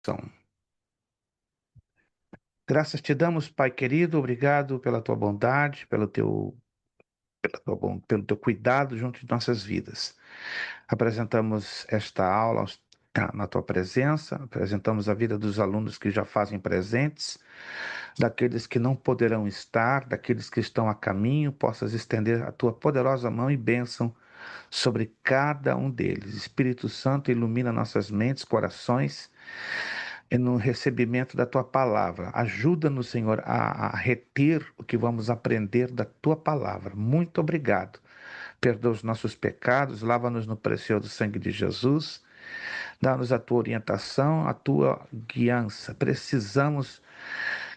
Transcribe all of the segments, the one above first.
Então, graças te damos, Pai querido, obrigado pela tua bondade, pelo teu cuidado junto de nossas vidas. Apresentamos esta aula na tua presença, apresentamos a vida dos alunos que já fazem presentes, daqueles que não poderão estar, daqueles que estão a caminho, possas estender a tua poderosa mão e bênção sobre cada um deles. Espírito Santo, ilumina nossas mentes, corações e no recebimento da tua palavra. Ajuda-nos, Senhor, a reter o que vamos aprender da tua palavra. Muito obrigado. Perdoa os nossos pecados, lava-nos no precioso sangue de Jesus, dá-nos a tua orientação, a tua guiança. Precisamos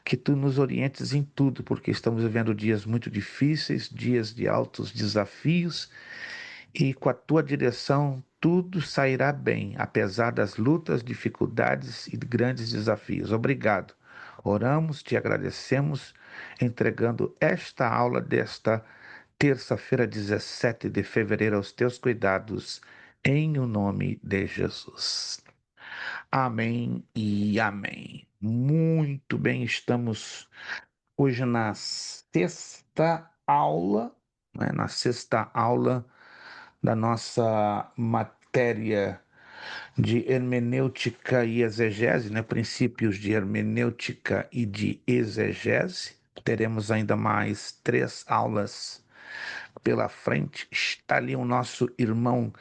que tu nos orientes em tudo, porque estamos vivendo dias muito difíceis, dias de altos desafios, e com a tua direção tudo sairá bem, apesar das lutas, dificuldades e grandes desafios. Obrigado. Oramos, te agradecemos, entregando esta aula desta terça-feira, 17 de fevereiro, aos teus cuidados, em o nome de Jesus. Amém e amém. Muito bem, estamos hoje na sexta aula, né, na sexta aula da nossa matéria de hermenêutica e exegese, né? Princípios de hermenêutica e de exegese. Teremos ainda mais 3 aulas pela frente. Está ali o nosso irmão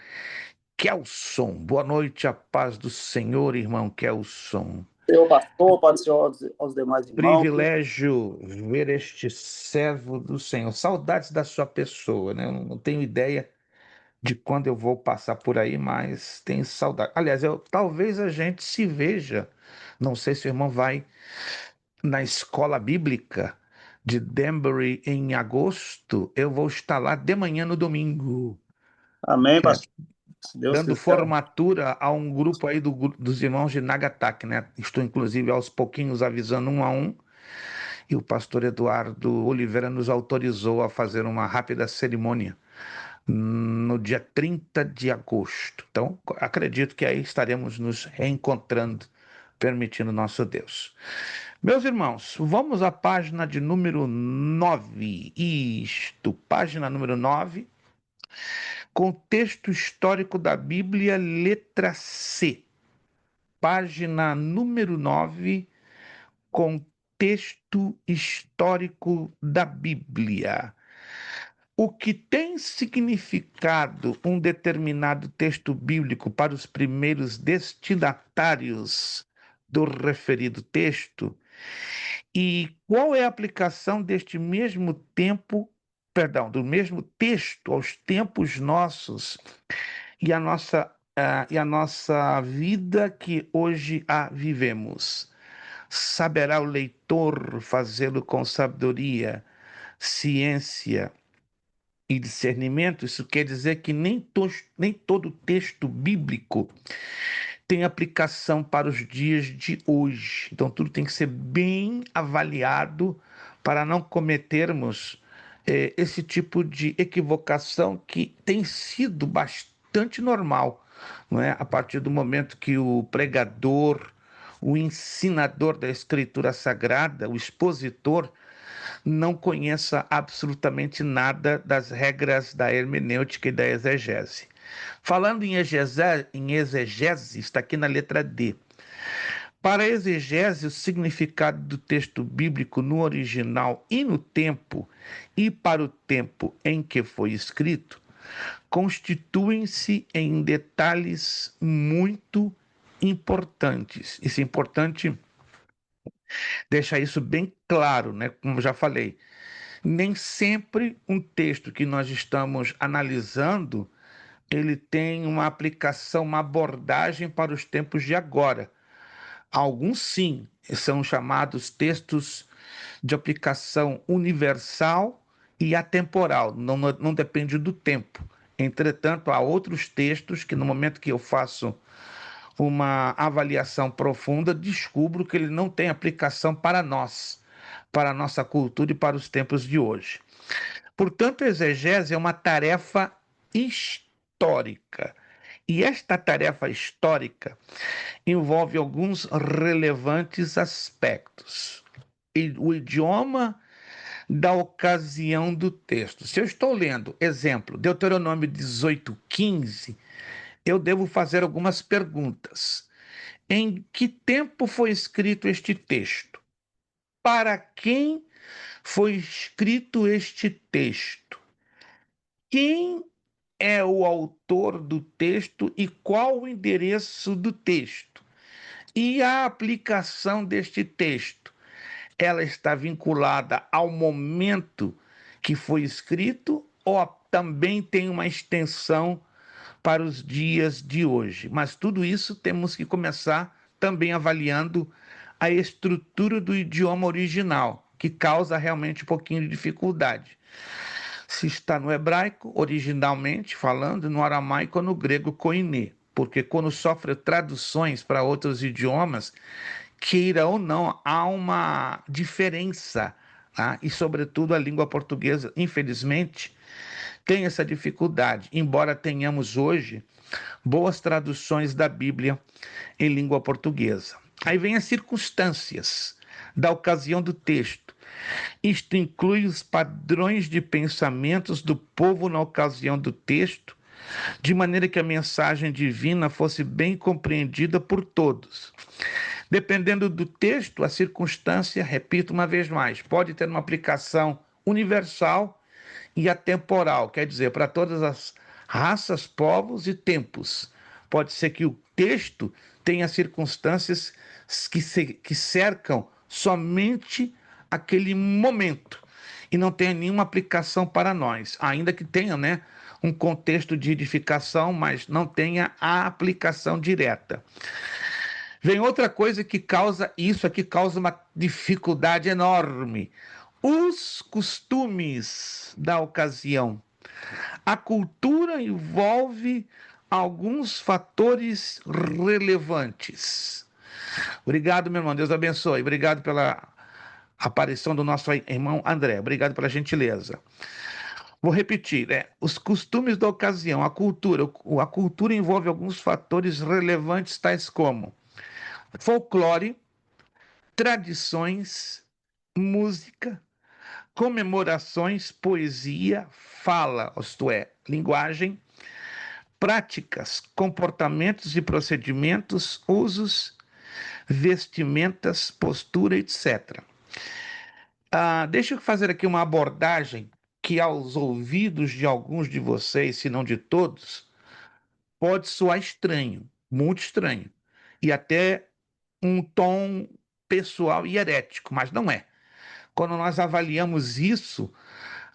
Kelson. Boa noite, a paz do Senhor, irmão Kelson. Senhor pastor, para o senhor aos demais irmãos. Privilégio ver este servo do Senhor. Saudades da sua pessoa, né? Eu não tenho ideia de quando eu vou passar por aí, mas tenho saudade. Aliás, talvez a gente se veja. Não sei se o irmão vai na escola bíblica de Danbury em agosto. Eu vou estar lá de manhã no domingo, Amém, né? pastor. Se Deus Dando quiser. formatura a um grupo aí dos irmãos de Nagataki, né? Estou, inclusive, aos pouquinhos avisando um a um. E o pastor Eduardo Oliveira nos autorizou a fazer uma rápida cerimônia no dia 30 de agosto. Então, acredito que aí estaremos nos reencontrando, permitindo nosso Deus. Meus irmãos, vamos à página de número 9. Isto, página número 9, contexto histórico da Bíblia, letra C. Página número 9, contexto histórico da Bíblia. O que tem significado um determinado texto bíblico para os primeiros destinatários do referido texto e qual é a aplicação deste mesmo tempo, perdão, do mesmo texto aos tempos nossos e a nossa vida que hoje a vivemos. Saberá o leitor fazê-lo com sabedoria, ciência e discernimento. Isso quer dizer que nem todo texto bíblico tem aplicação para os dias de hoje. Então, tudo tem que ser bem avaliado para não cometermos esse tipo de equivocação que tem sido bastante normal, não é? A partir do momento que o pregador, o ensinador da Escritura Sagrada, o expositor, não conheça absolutamente nada das regras da hermenêutica e da exegese. Falando em exegese, está aqui na letra D. Para a exegese, o significado do texto bíblico no original e no tempo, e para o tempo em que foi escrito, constituem-se em detalhes muito importantes. Isso é importante deixar isso bem claro, né? Como já falei, nem sempre um texto que nós estamos analisando ele tem uma aplicação, uma abordagem para os tempos de agora. Alguns sim, são chamados textos de aplicação universal e atemporal, não depende do tempo. Entretanto, há outros textos que no momento que eu faço uma avaliação profunda, descubro que ele não tem aplicação para nós, para a nossa cultura e para os tempos de hoje. Portanto, a exegese é uma tarefa histórica E esta tarefa histórica envolve alguns relevantes aspectos. O idioma da ocasião do texto. Se eu estou lendo, exemplo, Deuteronômio 18:15, eu devo fazer algumas perguntas. Em que tempo foi escrito este texto? Para quem foi escrito este texto? Quem é o autor do texto e qual o endereço do texto? E a aplicação deste texto, ela está vinculada ao momento que foi escrito ou também tem uma extensão para os dias de hoje? Mas tudo isso temos que começar também avaliando a estrutura do idioma original, que causa realmente um pouquinho de dificuldade. Se está no hebraico, originalmente falando, no aramaico ou no grego koiné, porque quando sofre traduções para outros idiomas, queira ou não, há uma diferença, tá? E sobretudo a língua portuguesa, infelizmente, tem essa dificuldade, embora tenhamos hoje boas traduções da Bíblia em língua portuguesa. Aí vem as circunstâncias da ocasião do texto. Isto inclui os padrões de pensamentos do povo na ocasião do texto, de maneira que a mensagem divina fosse bem compreendida por todos. Dependendo do texto, a circunstância, repito uma vez mais, pode ter uma aplicação universal e atemporal, quer dizer, para todas as raças, povos e tempos. Pode ser que o texto tenha circunstâncias que cercam somente aquele momento e não tenha nenhuma aplicação para nós, ainda que tenha, né, um contexto de edificação, mas não tenha a aplicação direta. Vem outra coisa que causa isso aqui, causa uma dificuldade enorme. Os costumes da ocasião. A cultura envolve alguns fatores relevantes. Obrigado, meu irmão. Deus abençoe. Obrigado pela aparição do nosso irmão André. Obrigado pela gentileza. Vou repetir, os costumes da ocasião, a cultura envolve alguns fatores relevantes, tais como folclore, tradições, música, comemorações, poesia, fala, isto é, linguagem, práticas, comportamentos e procedimentos, usos, vestimentas, postura, etc. Deixa eu fazer aqui uma abordagem que aos ouvidos de alguns de vocês, se não de todos, pode soar estranho, muito estranho, e até um tom pessoal e herético, mas não é. Quando nós avaliamos isso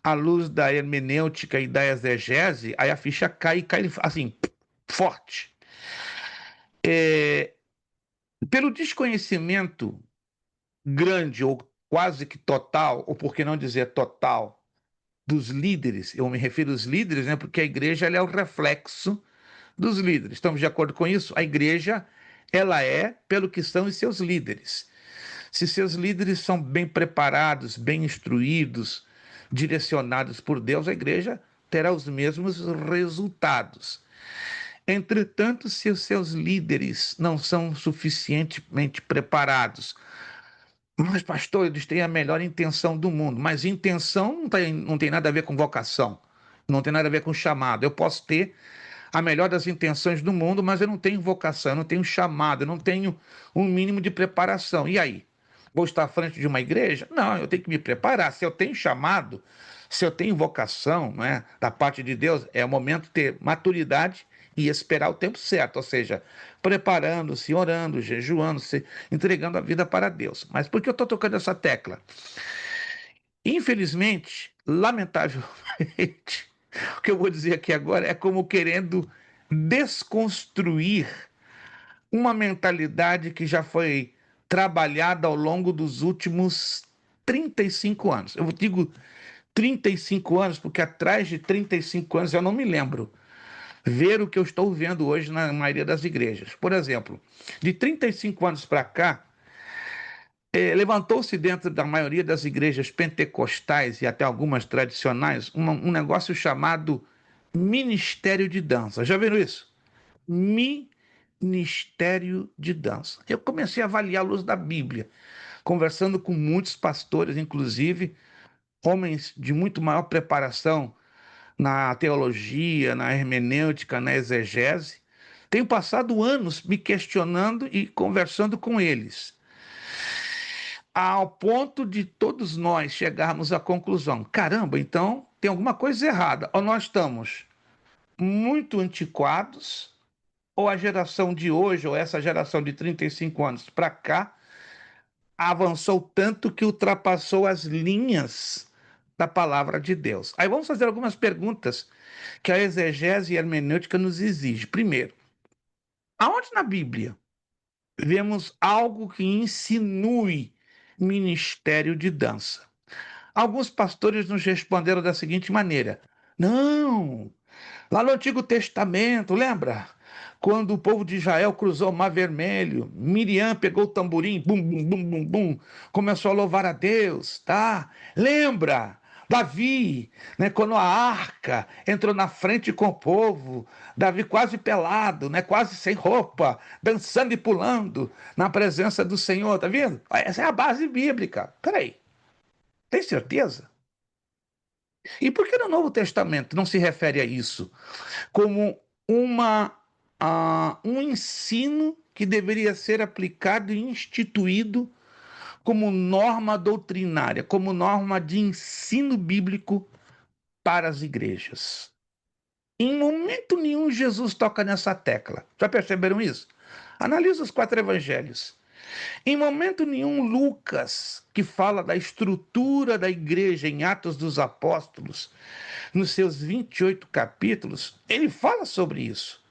à luz da hermenêutica e da exegese, aí a ficha cai e cai assim, forte. Pelo desconhecimento grande ou quase que total, ou por que não dizer total, dos líderes, eu me refiro aos líderes, né, porque a igreja ela é o reflexo dos líderes. Estamos de acordo com isso? A igreja ela é pelo que são os seus líderes. Se seus líderes são bem preparados, bem instruídos, direcionados por Deus, a igreja terá os mesmos resultados. Entretanto, se os seus líderes não são suficientemente preparados, mas, pastor, eles têm a melhor intenção do mundo, mas intenção não tem nada a ver com vocação, não tem nada a ver com chamado. Eu posso ter a melhor das intenções do mundo, mas eu não tenho vocação, eu não tenho chamado, eu não tenho um mínimo de preparação. E aí? Vou estar à frente de uma igreja? Não, eu tenho que me preparar. Se eu tenho chamado, se eu tenho vocação, não é, da parte de Deus, é o momento de ter maturidade e esperar o tempo certo, ou seja, preparando-se, orando, jejuando-se, entregando a vida para Deus. Mas por que eu estou tocando essa tecla? Infelizmente, lamentavelmente, o que eu vou dizer aqui agora é como querendo desconstruir uma mentalidade que já foi trabalhada ao longo dos últimos 35 anos. Eu digo 35 anos porque atrás de 35 anos eu não me lembro ver o que eu estou vendo hoje na maioria das igrejas. Por exemplo, de 35 anos para cá, levantou-se dentro da maioria das igrejas pentecostais e até algumas tradicionais um negócio chamado Ministério de Dança. Já viram isso? ministério de dança. Eu comecei a avaliar a luz da Bíblia, conversando com muitos pastores, inclusive homens de muito maior preparação na teologia, na hermenêutica, na exegese. Tenho passado anos me questionando e conversando com eles, ao ponto de todos nós chegarmos à conclusão: caramba, então tem alguma coisa errada. Ou nós estamos muito antiquados, ou a geração de hoje, ou essa geração de 35 anos para cá, avançou tanto que ultrapassou as linhas da palavra de Deus. Aí vamos fazer algumas perguntas que a exegese e a hermenêutica nos exige. Primeiro, aonde na Bíblia vemos algo que insinue ministério de dança? Alguns pastores nos responderam da seguinte maneira: não, lá no Antigo Testamento, lembra? Quando o povo de Israel cruzou o Mar Vermelho, Miriam pegou o tamborim, bum, bum, bum, bum, bum, começou a louvar a Deus, tá? Lembra? Davi, né, quando a arca entrou na frente com o povo, Davi quase pelado, né, quase sem roupa, dançando e pulando na presença do Senhor, tá vendo? Essa é a base bíblica. Peraí, tem certeza? E por que no Novo Testamento não se refere a isso como um ensino que deveria ser aplicado e instituído como norma doutrinária, como norma de ensino bíblico para as igrejas? Em momento nenhum Jesus toca nessa tecla. Já perceberam isso? Analisa os 4 evangelhos. Em momento nenhum, Lucas, que fala da estrutura da igreja em Atos dos Apóstolos, nos seus 28 capítulos, ele fala sobre isso.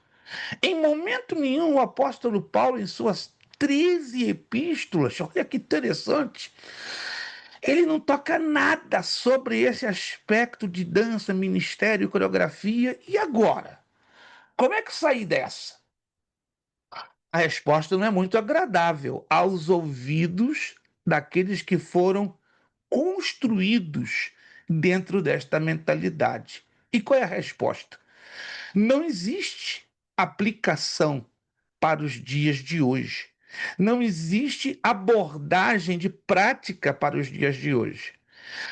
Em momento nenhum, o apóstolo Paulo, em suas 13 epístolas, olha que interessante, ele não toca nada sobre esse aspecto de dança, ministério, coreografia. E agora? Como é que sair dessa? A resposta não é muito agradável aos ouvidos daqueles que foram construídos dentro desta mentalidade. E qual é a resposta? Não existe aplicação para os dias de hoje. Não existe abordagem de prática para os dias de hoje.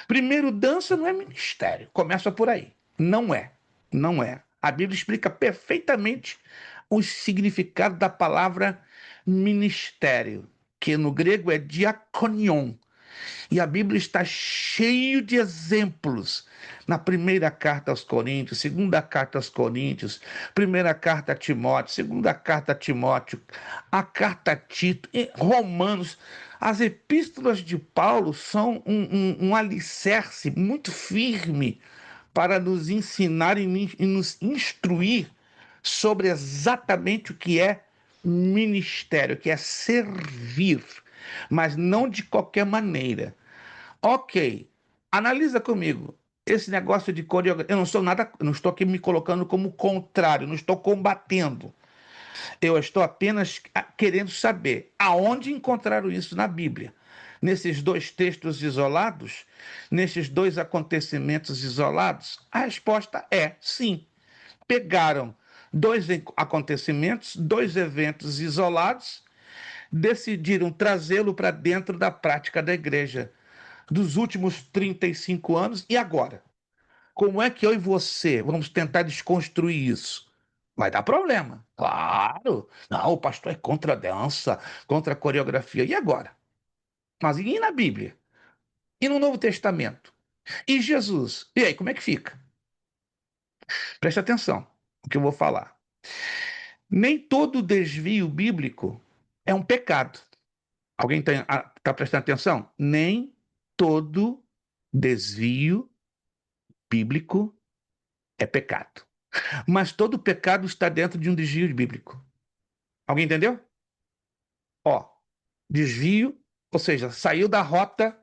Primeiro, dança não é ministério. Começa por aí. Não é. Não é. A Bíblia explica perfeitamente o significado da palavra ministério, que no grego é diakonion. E a Bíblia está cheio de exemplos. Na primeira carta aos Coríntios, segunda carta aos Coríntios, primeira carta a Timóteo, segunda carta a Timóteo, a carta a Tito, Romanos. As epístolas de Paulo são um alicerce muito firme para nos ensinar e nos instruir sobre exatamente o que é ministério, que é servir, mas não de qualquer maneira. Ok, analisa comigo. Esse negócio de coreografia, eu não sou nada, não estou aqui me colocando como contrário, não estou combatendo. Eu estou apenas querendo saber aonde encontraram isso na Bíblia. Nesses 2 textos isolados, nesses 2 acontecimentos isolados, a resposta é sim. Pegaram 2 acontecimentos, 2 eventos isolados, decidiram trazê-lo para dentro da prática da igreja dos últimos 35 anos. E agora? Como é que eu e você vamos tentar desconstruir isso? Vai dar problema. Claro. Não, o pastor é contra a dança, contra a coreografia. E agora? Mas e na Bíblia? E no Novo Testamento? E Jesus? E aí, como é que fica? Preste atenção no que eu vou falar. Nem todo desvio bíblico é um pecado. Alguém está prestando atenção? Nem todo desvio bíblico é pecado. Mas todo pecado está dentro de um desvio bíblico. Alguém entendeu? Ó, desvio, ou seja, saiu da rota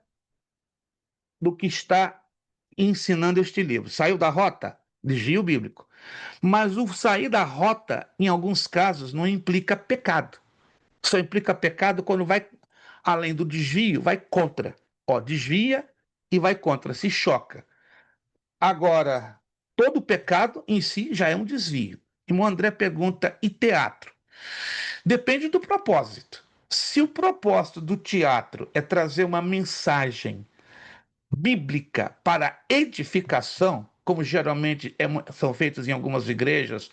do que está ensinando este livro. Saiu da rota? Desvio bíblico. Mas o sair da rota, em alguns casos, não implica pecado. Só implica pecado quando vai além do desvio, vai contra. Ó, desvia e vai contra, se choca. Agora, todo pecado em si já é um desvio. Irmão André pergunta: e teatro? Depende do propósito. Se o propósito do teatro é trazer uma mensagem bíblica para edificação, como geralmente são feitos em algumas igrejas,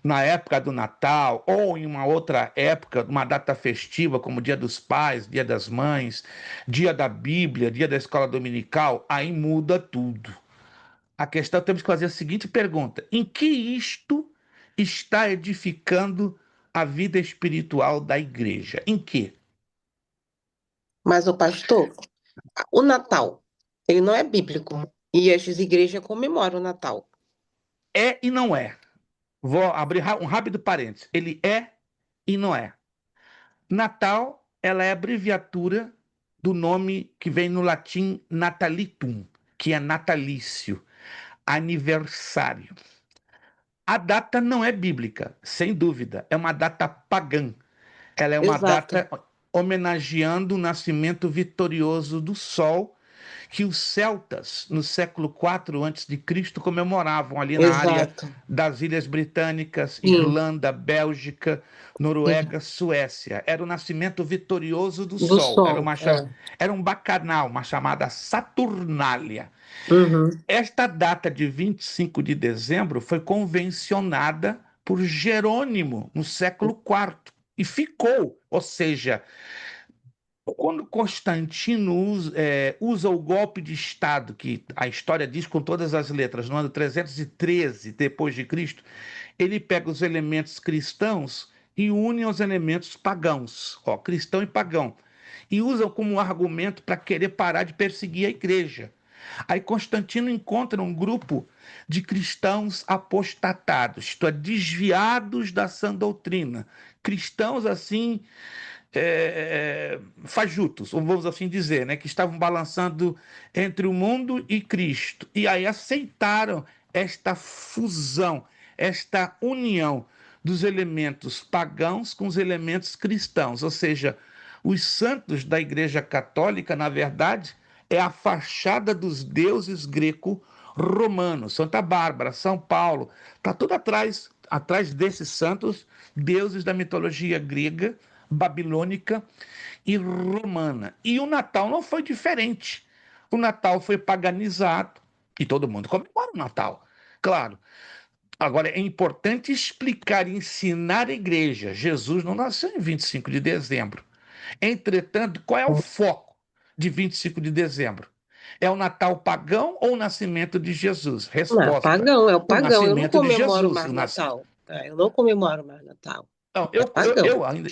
na época do Natal ou em uma outra época, uma data festiva, como Dia dos Pais, Dia das Mães, Dia da Bíblia, Dia da Escola Dominical, aí muda tudo. A questão, temos que fazer a seguinte pergunta: em que isto está edificando a vida espiritual da igreja? Em que? Mas o pastor, o Natal, ele não é bíblico. E as igrejas comemoram o Natal. É e não é. Vou abrir um rápido parênteses. Ele é e não é. Natal, ela é abreviatura do nome que vem no latim natalitum, que é natalício, aniversário. A data não é bíblica, sem dúvida, é uma data pagã. Ela é uma Exato, data homenageando o nascimento vitorioso do Sol que os celtas, no século IV a.C., comemoravam ali na área exato. das Ilhas Britânicas, Sim, Irlanda, Bélgica, sim. Noruega, Suécia. Era o nascimento vitorioso do Do Sol. sol, é. Era um bacanal, uma chamada Saturnália. Uhum. Esta data de 25 de dezembro foi convencionada por Jerônimo no século IV e ficou, ou seja, quando Constantino usa o golpe de Estado, que a história diz com todas as letras, no ano 313 depois de Cristo, ele pega os elementos cristãos e une aos elementos pagãos, ó, cristão e pagão, e usa como argumento para querer parar de perseguir a igreja. Aí Constantino encontra um grupo de cristãos apostatados, isto é, desviados da sã doutrina, cristãos assim fajutos, vamos assim dizer, né, que estavam balançando entre o mundo e Cristo. E aí aceitaram esta fusão, esta união dos elementos pagãos com os elementos cristãos. Ou seja, os santos da Igreja Católica, na verdade, é a fachada dos deuses greco-romanos. Santa Bárbara, São Paulo, está tudo atrás desses santos deuses da mitologia grega, babilônica e romana. E o Natal não foi diferente. O Natal foi paganizado e todo mundo comemora o Natal. Claro. Agora, é importante explicar e ensinar a igreja. Jesus não nasceu em 25 de dezembro. Entretanto, qual é o foco de 25 de dezembro? É o Natal pagão ou o nascimento de Jesus? Não, é Resposta: pagão, é o o pagão. Eu não nascimento de comemoro Jesus. mais Natal. Eu não comemoro mais Natal. Não, É pagão.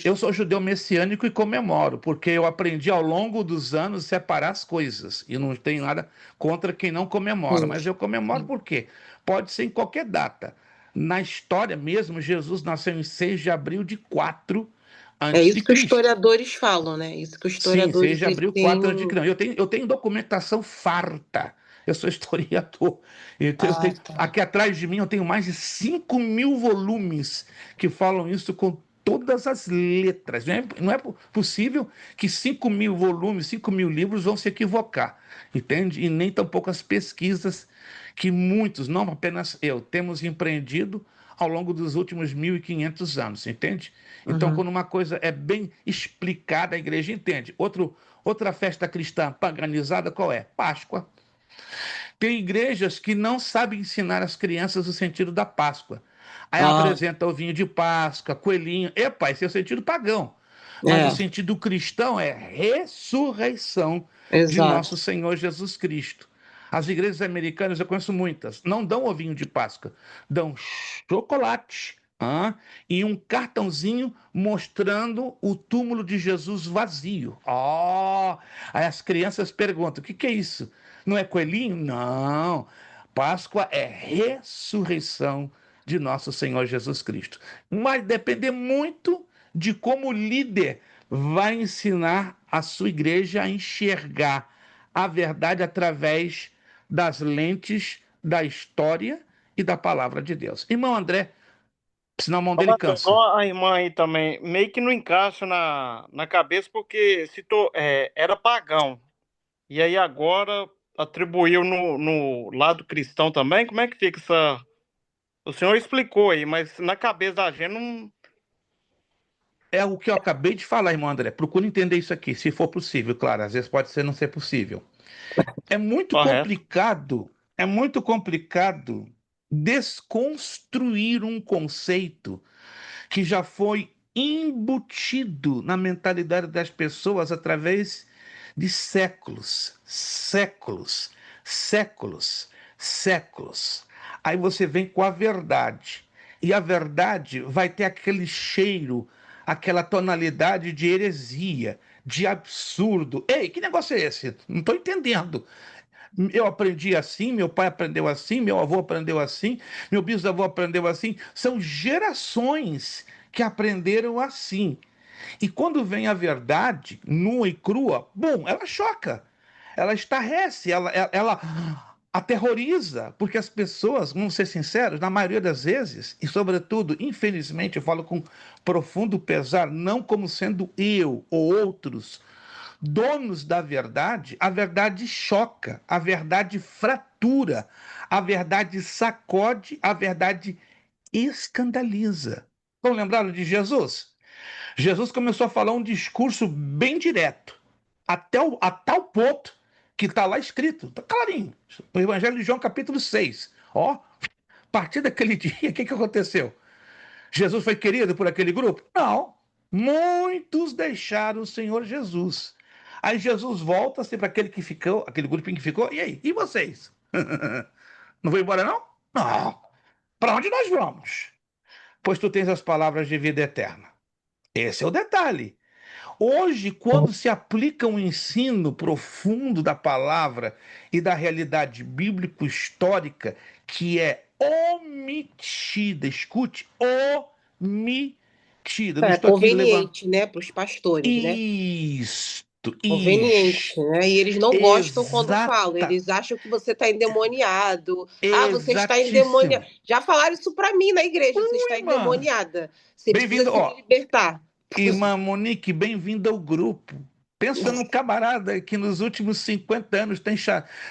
eu sou judeu messiânico e comemoro, porque eu aprendi ao longo dos anos separar as coisas. E não tenho nada contra quem não comemora, Sim, mas eu comemoro sim. por quê? Pode ser em qualquer data. Na história mesmo, Jesus nasceu em 6 de abril de 4 É antes de isso que os Cristo. historiadores falam, né? Isso que os Sim, 6 historiadores de eles abril, têm. 4 anos de criança. Eu tenho documentação farta. Eu sou historiador. Ah, tá. Aqui atrás de mim eu tenho mais de 5.000 volumes que falam isso com todas as letras. Não é possível que 5.000 volumes, 5.000 livros vão se equivocar, entende? E nem tampouco as pesquisas que muitos, não apenas eu, temos empreendido ao longo dos últimos 1.500 anos, entende? Então, Uhum. quando uma coisa é bem explicada, a igreja entende. Outra festa cristã paganizada, qual é? Páscoa. Tem igrejas que não sabem ensinar as crianças o sentido da Páscoa. Aí Ah, apresenta o vinho de Páscoa, coelhinho. Epa, esse é o sentido pagão. Mas o é, sentido cristão é ressurreição de exato. nosso Senhor Jesus Cristo. As igrejas americanas, eu conheço muitas, não dão ovinho de Páscoa, dão chocolate, e um cartãozinho mostrando o túmulo de Jesus vazio. Aí as crianças perguntam: o que é isso? Não é coelhinho? Não. Páscoa é ressurreição de nosso Senhor Jesus Cristo. Mas depender muito de como o líder vai ensinar a sua igreja a enxergar a verdade através das lentes da história e da palavra de Deus. Irmão André, senão a mão Ô, dele pastor, cansa. igual a irmã aí também, meio que não encaixa na cabeça, porque era pagão. E aí agora atribuiu no lado cristão também? Como é que fica O senhor explicou aí, mas na cabeça da gente não. É o que eu acabei de falar, irmão André. Procura entender isso aqui, se for possível, claro. Às vezes pode ser não ser possível. Correto. É muito complicado desconstruir um conceito que já foi embutido na mentalidade das pessoas através de séculos, séculos, séculos, séculos. Aí você vem com a verdade. E a verdade vai ter aquele cheiro, aquela tonalidade de heresia, de absurdo. Ei, que negócio é esse? Não estou entendendo. Eu aprendi assim, meu pai aprendeu assim, meu avô aprendeu assim, meu bisavô aprendeu assim. São gerações que aprenderam assim. E quando vem a verdade, nua e crua, bom, ela choca, ela estarrece, ela aterroriza, porque as pessoas, vamos ser sinceros, na maioria das vezes, e sobretudo, infelizmente, eu falo com profundo pesar, não como sendo eu ou outros donos da verdade, a verdade choca, a verdade fratura, a verdade sacode, a verdade escandaliza. Estão lembrados de Jesus? Jesus começou a falar um discurso bem direto, a tal ponto que está lá escrito, está clarinho, no Evangelho de João, capítulo 6. Ó, a partir daquele dia, o que aconteceu? Jesus foi querido por aquele grupo? Não. Muitos deixaram o Senhor Jesus. Aí Jesus volta-se para aquele que ficou, aquele grupinho que ficou. E aí? E vocês? Não vão embora, não? Não. Para onde nós vamos? Pois tu tens as palavras de vida eterna. Esse é o detalhe. Hoje, quando se aplica um ensino profundo da palavra e da realidade bíblico-histórica que é omitida, escute, omitida. Não É estou aqui levando. conveniente, né, para os pastores, né? Isto, Conveniente, né? E eles não gostam quando falam, exata, eles acham que você está endemoniado. Ah, você está endemoniada. exatíssimo. Já falaram isso para mim na igreja, você está Irmã, endemoniada. Você precisa bem-vindo, se ó, libertar. irmã Monique, bem-vinda ao grupo. Pensa num camarada que nos últimos 50 anos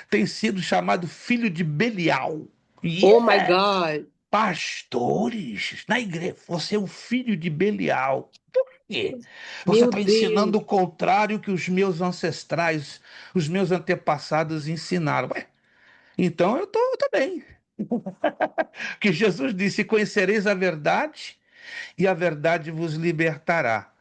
tem sido chamado filho de Belial. E Oh my é God. pastores na igreja. Você é o filho de Belial. Por quê? Você Meu está ensinando Deus. o contrário que os meus ancestrais, os meus antepassados ensinaram. Ué, então eu tô bem. Que Jesus disse: conhecereis a verdade e a verdade vos libertará.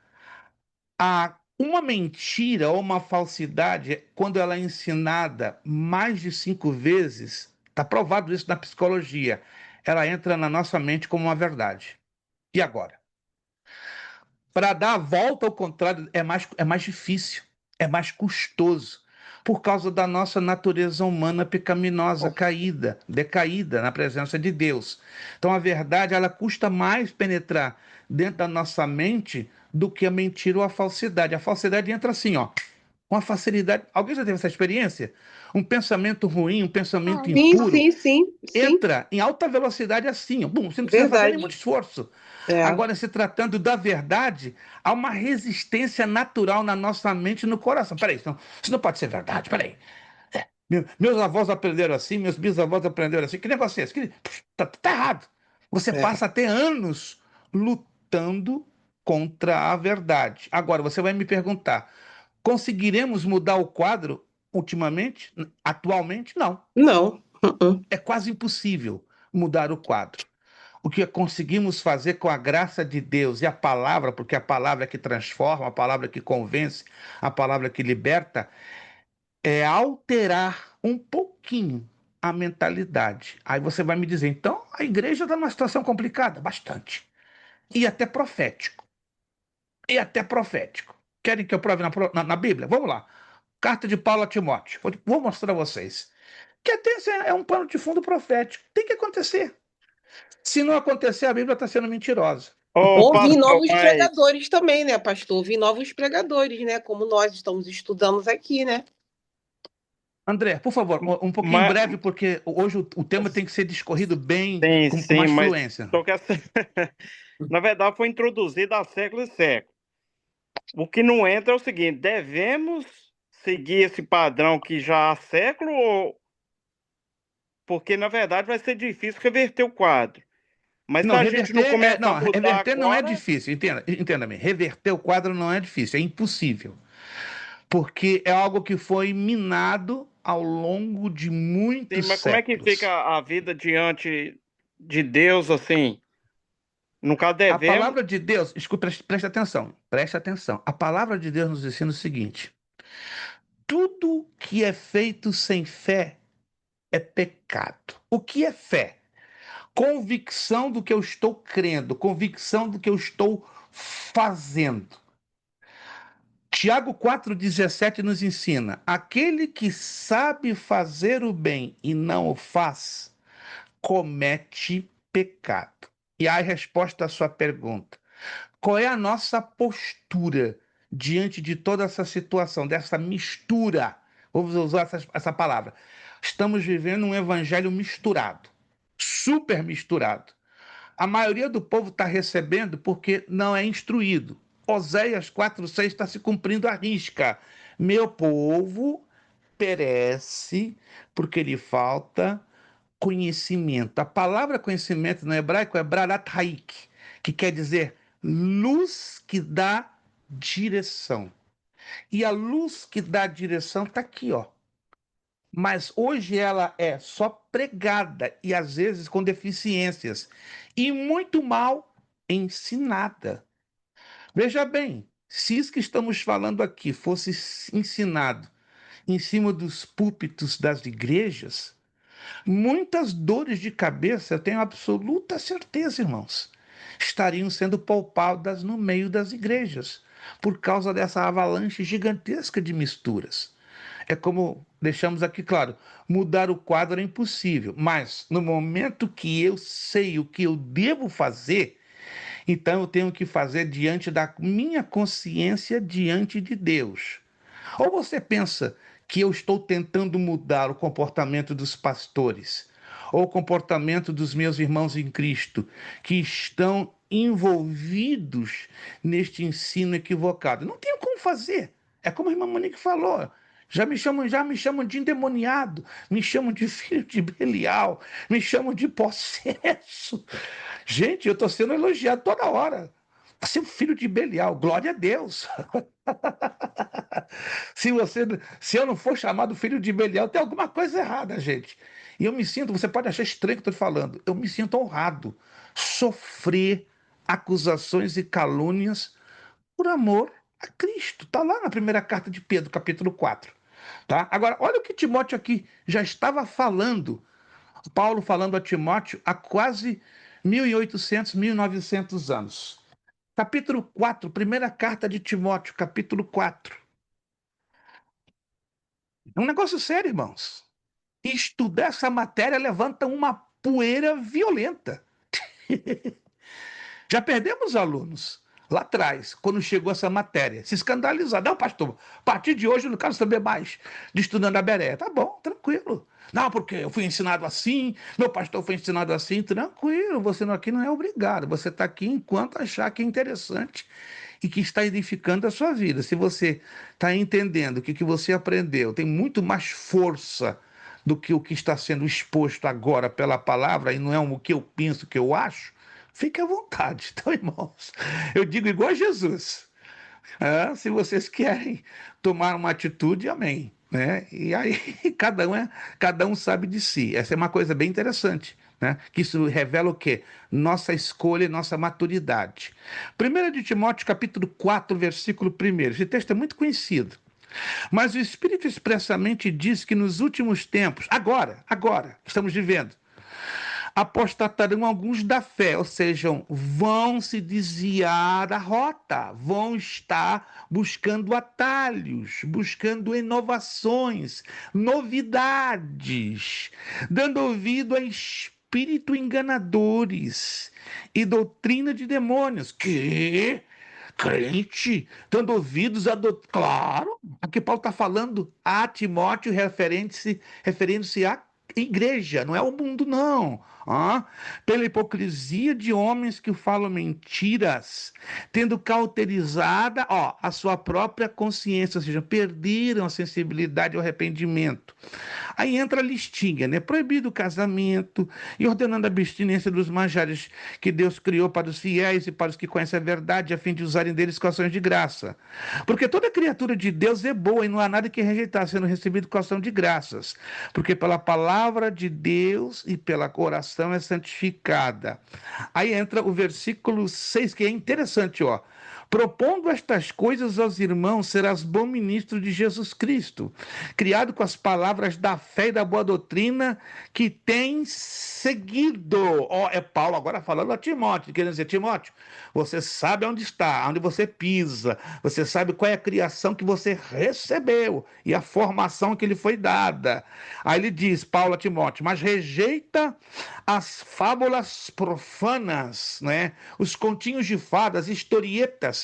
Uma mentira ou uma falsidade, quando ela é ensinada mais de 5 vezes, está provado isso na psicologia, ela entra na nossa mente como uma verdade. E agora? Para dar a volta ao contrário é mais difícil, é mais custoso, por causa da nossa natureza humana pecaminosa, caída, decaída na presença de Deus. Então a verdade, ela custa mais penetrar dentro da nossa mente do que a mentira ou a falsidade. A falsidade entra assim, ó, com a facilidade. Alguém já teve essa experiência? Um pensamento ruim, um pensamento Sim, impuro, sim, sim, sim. entra em alta velocidade assim, ó. Bum, você não precisa fazer nem muito Verdade. esforço. É. Agora, se tratando da verdade, há uma resistência natural na nossa mente e no coração. Peraí, isso não pode ser verdade, peraí. Meus avós aprenderam assim, meus bisavós aprenderam assim. Que negócio é esse? Tá errado. Você É. passa até anos lutando contra a verdade. Agora, você vai me perguntar: conseguiremos mudar o quadro ultimamente? Atualmente? Não. Não. Uh-uh. É quase impossível mudar o quadro. O que conseguimos fazer com a graça de Deus e a palavra, porque a palavra é que transforma, a palavra que convence, a palavra que liberta, é alterar um pouquinho a mentalidade. Aí você vai me dizer, então a igreja está numa situação complicada? Bastante. E até profético. E até profético. Querem que eu prove na Bíblia? Vamos lá. Carta de Paulo a Timóteo. Vou mostrar a vocês. Que até é um pano de fundo profético. Tem que acontecer. Se não acontecer, a Bíblia está sendo mentirosa. Ô, Ouvir pastor, novos mas. pregadores também, né, pastor? Ouvir novos pregadores, né? Como nós estamos estudando aqui, né? André, por favor, um pouquinho mas breve, porque hoje o tema tem que ser discorrido bem, sim, com sim, mais mas. fluência. Só que na verdade foi introduzido há séculos e séculos. O que não entra é o seguinte: devemos seguir esse padrão que já há século, porque na verdade vai ser difícil reverter o quadro. Mas se Não, a gente não reverter, começa a não, mudar reverter não é agora, difícil, entenda-me. Reverter o quadro não é difícil, é impossível. Porque é algo que foi minado ao longo de sim, muitos mas como é que fica séculos. a vida diante de Deus assim? Nunca A devemos. palavra de Deus, escuta, preste atenção, preste atenção. A palavra de Deus nos ensina o seguinte: tudo que é feito sem fé é pecado. O que é fé? Convicção do que eu estou crendo, convicção do que eu estou fazendo. Tiago 4,17 nos ensina: aquele que sabe fazer o bem e não o faz, comete pecado. E aí a resposta à sua pergunta: qual é a nossa postura diante de toda essa situação, dessa mistura? Vou usar essa palavra. Estamos vivendo um evangelho misturado, super misturado. A maioria do povo está recebendo porque não é instruído. Oséias 4,6 está se cumprindo à risca. Meu povo perece porque lhe falta conhecimento. A palavra conhecimento no hebraico é brarat-haik, que quer dizer luz que dá direção. E a luz que dá direção está aqui, ó. Mas hoje ela é só pregada e às vezes com deficiências e muito mal ensinada. Veja bem, se isso que estamos falando aqui fosse ensinado em cima dos púlpitos das igrejas, muitas dores de cabeça, eu tenho absoluta certeza, irmãos, estariam sendo poupadas no meio das igrejas, por causa dessa avalanche gigantesca de misturas. É como deixamos aqui claro, mudar o quadro é impossível, mas no momento que eu sei o que eu devo fazer, então eu tenho que fazer diante da minha consciência diante de Deus. Ou você pensa que eu estou tentando mudar o comportamento dos pastores, ou o comportamento dos meus irmãos em Cristo, que estão envolvidos neste ensino equivocado? Não tenho como fazer. É como a irmã Monique falou. Já me chamam de endemoniado, me chamam de filho de Belial, me chamam de possesso. Gente, eu estou sendo elogiado toda hora. Você é um filho de Belial, glória a Deus. Se eu não for chamado filho de Belial, tem alguma coisa errada, gente. E eu me sinto, você pode achar estranho o que eu estou falando, eu me sinto honrado. Sofrer acusações e calúnias por amor a Cristo. Está lá na primeira carta de Pedro, capítulo 4. Tá? Agora, olha o que Timóteo aqui já estava falando. Paulo falando a Timóteo há quase 1800, 1900 anos. Capítulo 4, primeira carta de Timóteo, capítulo 4. É um negócio sério, irmãos. Estudar essa matéria levanta uma poeira violenta. Já perdemos alunos lá atrás, quando chegou essa matéria, se escandalizaram. Não, pastor, a partir de hoje eu não quero saber mais de estudando a Beré. Tá bom, tranquilo. Não, porque eu fui ensinado assim, meu pastor foi ensinado assim. Tranquilo, você aqui não é obrigado. Você está aqui enquanto achar que é interessante e que está edificando a sua vida. Se você está entendendo que o que você aprendeu tem muito mais força do que o que está sendo exposto agora pela palavra, e não é o que eu penso, o que eu acho, fique à vontade. Então, irmãos, eu digo igual a Jesus. Se vocês querem tomar uma atitude, amém. Né? E aí cada um sabe de si. Essa é uma coisa bem interessante. Né? Que isso revela o quê? Nossa escolha e nossa maturidade. 1 de Timóteo, capítulo 4, versículo 1. Esse texto é muito conhecido. Mas o Espírito expressamente diz que nos últimos tempos, agora, estamos vivendo, apostatarão alguns da fé, ou seja, vão se desviar da rota, vão estar buscando atalhos, buscando inovações, novidades, dando ouvido a espírito enganadores e doutrina de demônios. Que? Crente, dando ouvidos a doutrina. Claro, aqui Paulo está falando a Timóteo referindo-se à igreja, não é o mundo, não. Ah, pela hipocrisia de homens que falam mentiras, tendo cauterizada, a sua própria consciência, ou seja, perderam a sensibilidade ao arrependimento. Aí entra a listinha, né? Proibido o casamento e ordenando a abstinência dos manjares que Deus criou para os fiéis e para os que conhecem a verdade, a fim de usarem deles com ações de graça. Porque toda criatura de Deus é boa e não há nada que rejeitar, sendo recebido com ação de graças. Porque pela palavra de Deus e pela oração é santificada. Aí entra o versículo 6, que é interessante, ó. Propondo estas coisas aos irmãos, serás bom ministro de Jesus Cristo, criado com as palavras da fé e da boa doutrina que tens seguido. É Paulo agora falando a Timóteo, querendo dizer, Timóteo, você sabe onde está, onde você pisa, você sabe qual é a criação que você recebeu e a formação que lhe foi dada. Aí ele diz, Paulo a Timóteo, mas rejeita as fábulas profanas, né? Os continhos de fadas, historietas,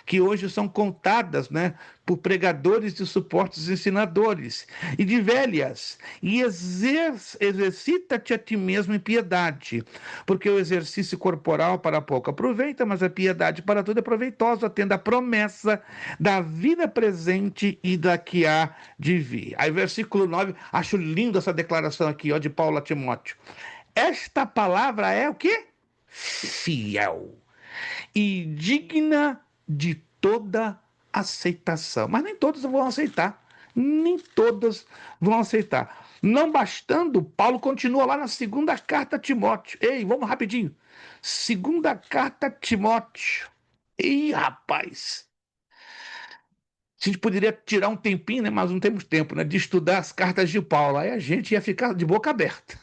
que hoje são contadas, né? Por pregadores e suportes ensinadores, e de velhas, e exercita-te a ti mesmo em piedade, porque o exercício corporal para pouco aproveita, mas a piedade para tudo é proveitosa, tendo a promessa da vida presente e da que há de vir. Aí, versículo 9, acho lindo essa declaração aqui, ó, de Paulo a Timóteo. Esta palavra é o quê? Fiel e digna de toda aceitação. Mas nem todos vão aceitar. Nem todas vão aceitar. Não bastando, Paulo continua lá na segunda carta a Timóteo. Ei, vamos rapidinho. Segunda carta a Timóteo. Ih, rapaz. A gente poderia tirar um tempinho, né? Mas não temos tempo, né? De estudar as cartas de Paulo. Aí a gente ia ficar de boca aberta.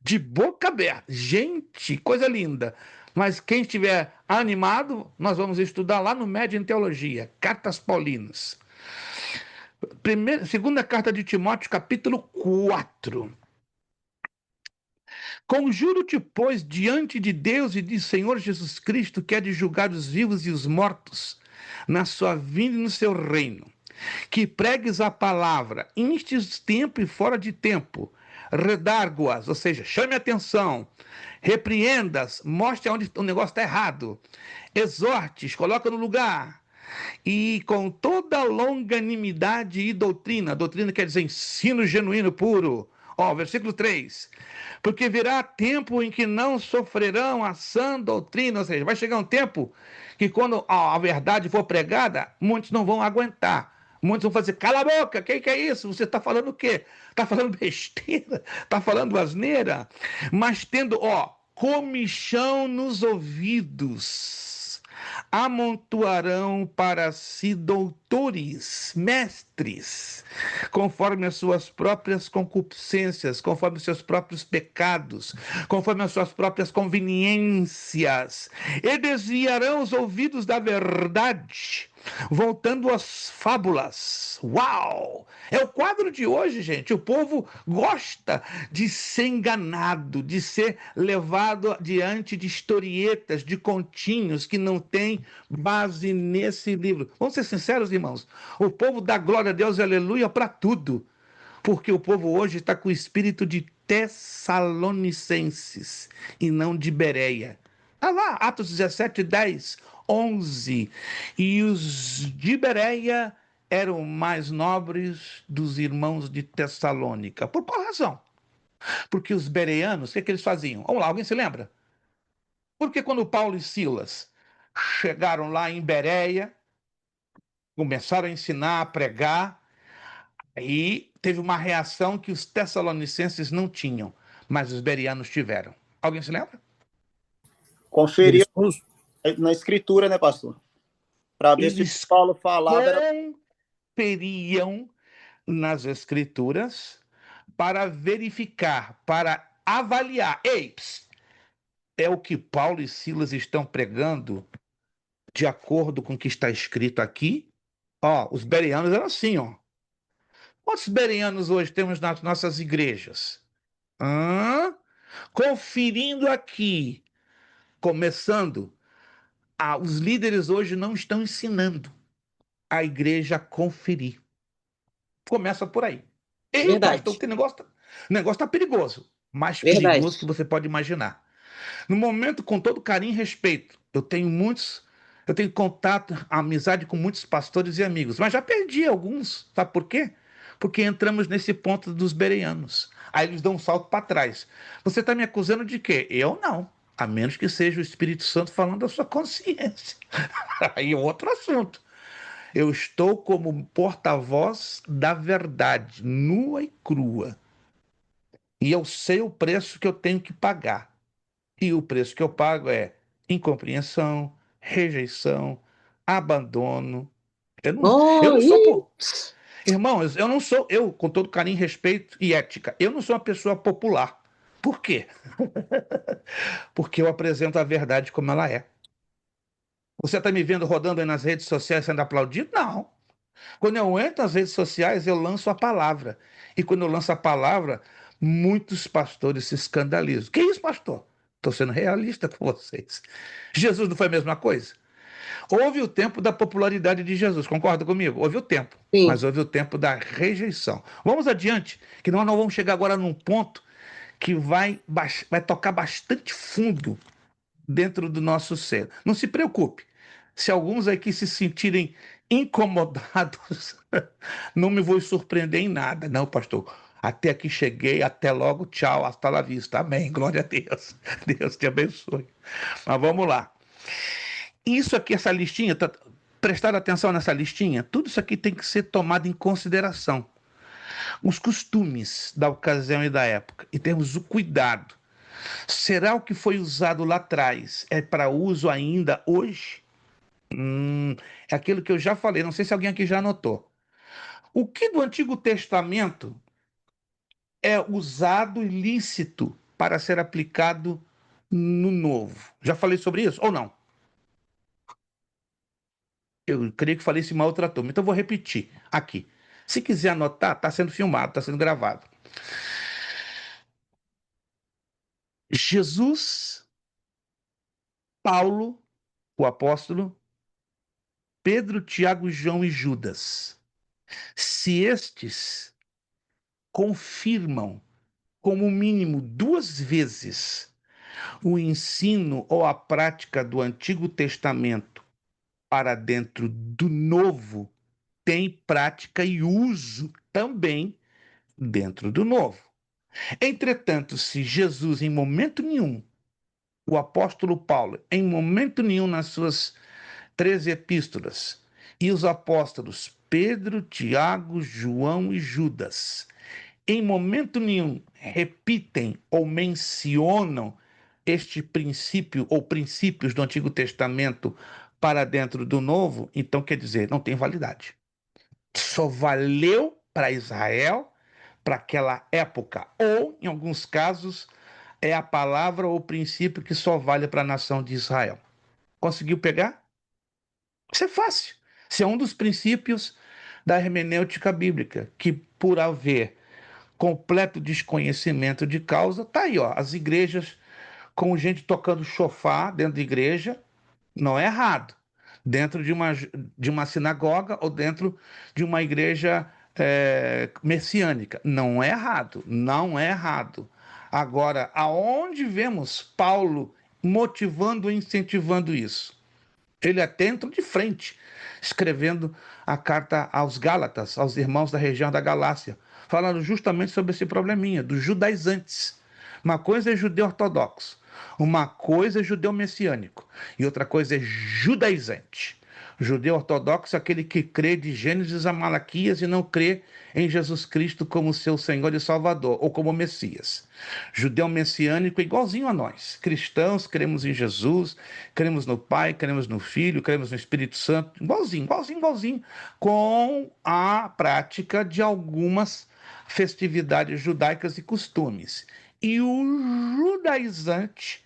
De boca aberta. Gente, coisa linda. Mas quem estiver animado, nós vamos estudar lá no Médio em Teologia, Cartas Paulinas. Segunda carta de Timóteo, capítulo 4. Conjuro-te, pois, diante de Deus e de Senhor Jesus Cristo, que é de julgar os vivos e os mortos, na sua vinda e no seu reino, que pregues a palavra, instes tempo e fora de tempo, redarguas, ou seja, chame atenção, repreendas, mostre onde o negócio está errado, exortes, coloca no lugar, e com toda longanimidade e doutrina, doutrina quer dizer ensino genuíno, puro. Versículo 3. Porque virá tempo em que não sofrerão a sã doutrina, ou seja, vai chegar um tempo que quando a verdade for pregada, muitos não vão aguentar. Muitos vão fazer, cala a boca, que é isso? Você está falando o quê? Está falando besteira? Está falando asneira? Mas tendo, comichão nos ouvidos, amontoarão para si doutores, mestres, conforme as suas próprias concupiscências, conforme os seus próprios pecados, conforme as suas próprias conveniências, e desviarão os ouvidos da verdade, voltando às fábulas. Uau! É o quadro de hoje, gente. O povo gosta de ser enganado, de ser levado diante de historietas, de continhos que não têm base nesse livro. Vamos ser sinceros, irmãos. O povo dá glória a Deus e aleluia para tudo, porque o povo hoje está com o espírito de Tessalonicenses e não de Bereia. Lá, Atos 17, 10, 11. E os de Bereia eram mais nobres dos irmãos de Tessalônica. Por qual razão? Porque os bereanos, o que eles faziam? Vamos lá, alguém se lembra? Porque quando Paulo e Silas chegaram lá em Bereia, começaram a ensinar, a pregar, aí teve uma reação que os tessalonicenses não tinham, mas os bereanos tiveram. Alguém se lembra? Conferir na escritura, né, pastor? Para ver se o que Paulo falava conferiam nas escrituras para verificar, para avaliar. Ei, é o que Paulo e Silas estão pregando de acordo com o que está escrito aqui? Os bereanos eram assim, ó. Quantos bereanos hoje temos nas nossas igrejas? Conferindo aqui, começando, os líderes hoje não estão ensinando a igreja a conferir. Começa por aí. Ei, Verdade. pastor, o negócio tá perigoso. mais Verdade. perigoso que você pode imaginar. No momento, com todo carinho e respeito, eu tenho contato, amizade com muitos pastores e amigos, mas já perdi alguns, sabe por quê? Porque entramos nesse ponto dos bereanos. Aí eles dão um salto para trás. Você está me acusando de quê? Eu não. A menos que seja o Espírito Santo falando da sua consciência. Aí é outro assunto. Eu estou como porta-voz da verdade, nua e crua. E eu sei o preço que eu tenho que pagar. E o preço que eu pago é incompreensão, rejeição, abandono. Eu Oh, não sou, ih, pô. Irmãos, eu não sou, eu, com todo carinho, respeito e ética, eu não sou uma pessoa popular. Por quê? Porque eu apresento a verdade como ela é. Você está me vendo rodando aí nas redes sociais sendo aplaudido? Não. Quando eu entro nas redes sociais, eu lanço a palavra. E quando eu lanço a palavra, muitos pastores se escandalizam. Que isso, pastor? Estou sendo realista com vocês. Jesus não foi a mesma coisa? Houve o tempo da popularidade de Jesus, concorda comigo? Houve o tempo, sim. mas houve o tempo da rejeição. Vamos adiante, que nós não vamos chegar agora num ponto que vai tocar bastante fundo dentro do nosso ser. Não se preocupe. Se alguns aqui se sentirem incomodados, não me vou surpreender em nada, não, pastor. Até aqui cheguei, até logo, tchau, hasta la vista. Amém, glória a Deus. Deus te abençoe. Mas vamos lá. Isso aqui, essa listinha, prestar atenção nessa listinha, tudo isso aqui tem que ser tomado em consideração. Os costumes da ocasião e da época, e temos o cuidado. Será o que foi usado lá atrás é para uso ainda hoje? É aquilo que eu já falei, não sei se alguém aqui já anotou. O que do Antigo Testamento é usado e lícito para ser aplicado no Novo? Já falei sobre isso ou não? Eu creio que falei isso em uma outra turma, então eu vou repetir aqui. Se quiser anotar, está sendo filmado, está sendo gravado. Jesus, Paulo, o apóstolo, Pedro, Tiago, João e Judas. Se estes confirmam, como mínimo duas vezes, o ensino ou a prática do Antigo Testamento para dentro do Novo, tem prática e uso também dentro do Novo. Entretanto, se Jesus, em momento nenhum, o apóstolo Paulo, em momento nenhum nas suas 13 epístolas, e os apóstolos Pedro, Tiago, João e Judas, em momento nenhum repitem ou mencionam este princípio ou princípios do Antigo Testamento para dentro do Novo, então quer dizer, não tem validade. Só valeu para Israel, para aquela época, ou, em alguns casos, é a palavra ou o princípio que só vale para a nação de Israel. Conseguiu pegar? Isso é fácil. Isso é um dos princípios da hermenêutica bíblica, que por haver completo desconhecimento de causa, tá aí, ó, as igrejas com gente tocando chofar dentro da igreja, não é errado. Dentro de uma sinagoga ou dentro de uma igreja messiânica. Não é errado, não é errado. Agora, aonde vemos Paulo motivando e incentivando isso? Ele até entrou de frente, escrevendo a carta aos Gálatas, aos irmãos da região da Galácia, falando justamente sobre esse probleminha dos judaizantes. Uma coisa é judeu ortodoxo, uma coisa é judeu messiânico e outra coisa é judaizante. Judeu ortodoxo é aquele que crê de Gênesis a Malaquias e não crê em Jesus Cristo como seu Senhor e Salvador ou como Messias. Judeu messiânico é igualzinho a nós. Cristãos, cremos em Jesus, cremos no Pai, cremos no Filho, cremos no Espírito Santo, igualzinho, igualzinho, igualzinho, com a prática de algumas festividades judaicas e costumes. E o judaizante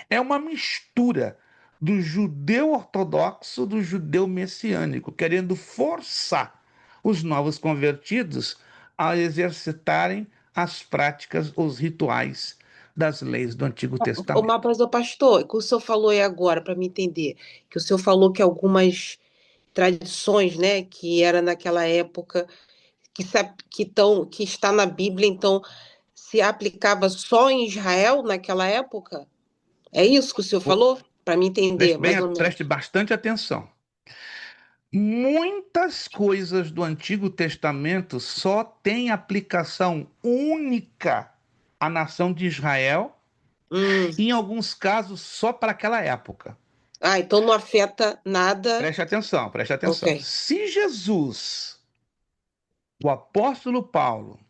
é uma mistura do judeu ortodoxo do judeu messiânico, querendo forçar os novos convertidos a exercitarem as práticas, os rituais das leis do Antigo Testamento. Mas, pastor, o que o senhor falou aí agora, para me entender, que o senhor falou que algumas tradições, né, que era naquela época, que está na Bíblia, então se aplicava só em Israel naquela época? É isso que o senhor falou? Para me entender, mais ou menos. Preste bastante atenção. Muitas coisas do Antigo Testamento só têm aplicação única à nação de Israel, e em alguns casos só para aquela época. Ah, então não afeta nada. Preste atenção, preste atenção. Ok. Se Jesus, o apóstolo Paulo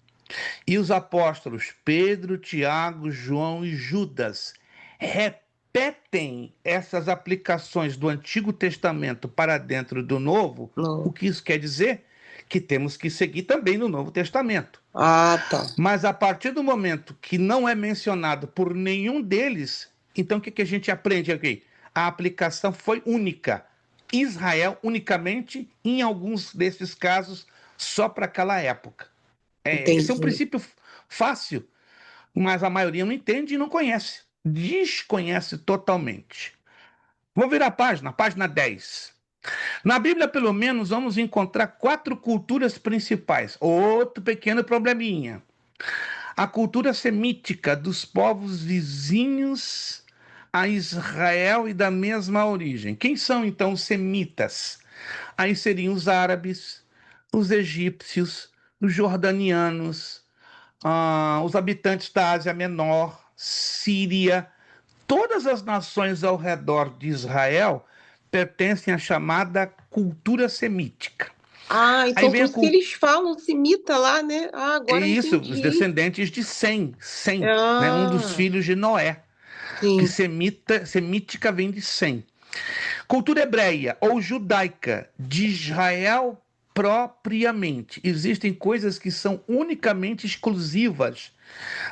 e os apóstolos Pedro, Tiago, João e Judas repetem essas aplicações do Antigo Testamento para dentro do Novo, o que isso quer dizer? Que temos que seguir também no Novo Testamento. Ah, tá. Mas a partir do momento que não é mencionado por nenhum deles, então o que a gente aprende aqui? A aplicação foi única. Israel unicamente, em alguns desses casos, só para aquela época. Esse é um princípio fácil, mas a maioria não entende e não conhece. Desconhece totalmente. Vou virar a página 10. Na Bíblia, pelo menos, vamos encontrar 4 culturas principais. Outro pequeno probleminha. A cultura semítica dos povos vizinhos a Israel e da mesma origem. Quem são, então, os semitas? Aí seriam os árabes, os egípcios, os jordanianos, os habitantes da Ásia Menor, Síria. Todas as nações ao redor de Israel pertencem à chamada cultura semítica. Ah, então por isso que eles falam semita lá, né? Ah, agora isso, entendi. os descendentes de Sem, né, um dos filhos de Noé. Sim. Que semítica vem de Sem. Cultura hebreia ou judaica de Israel propriamente. Existem coisas que são unicamente exclusivas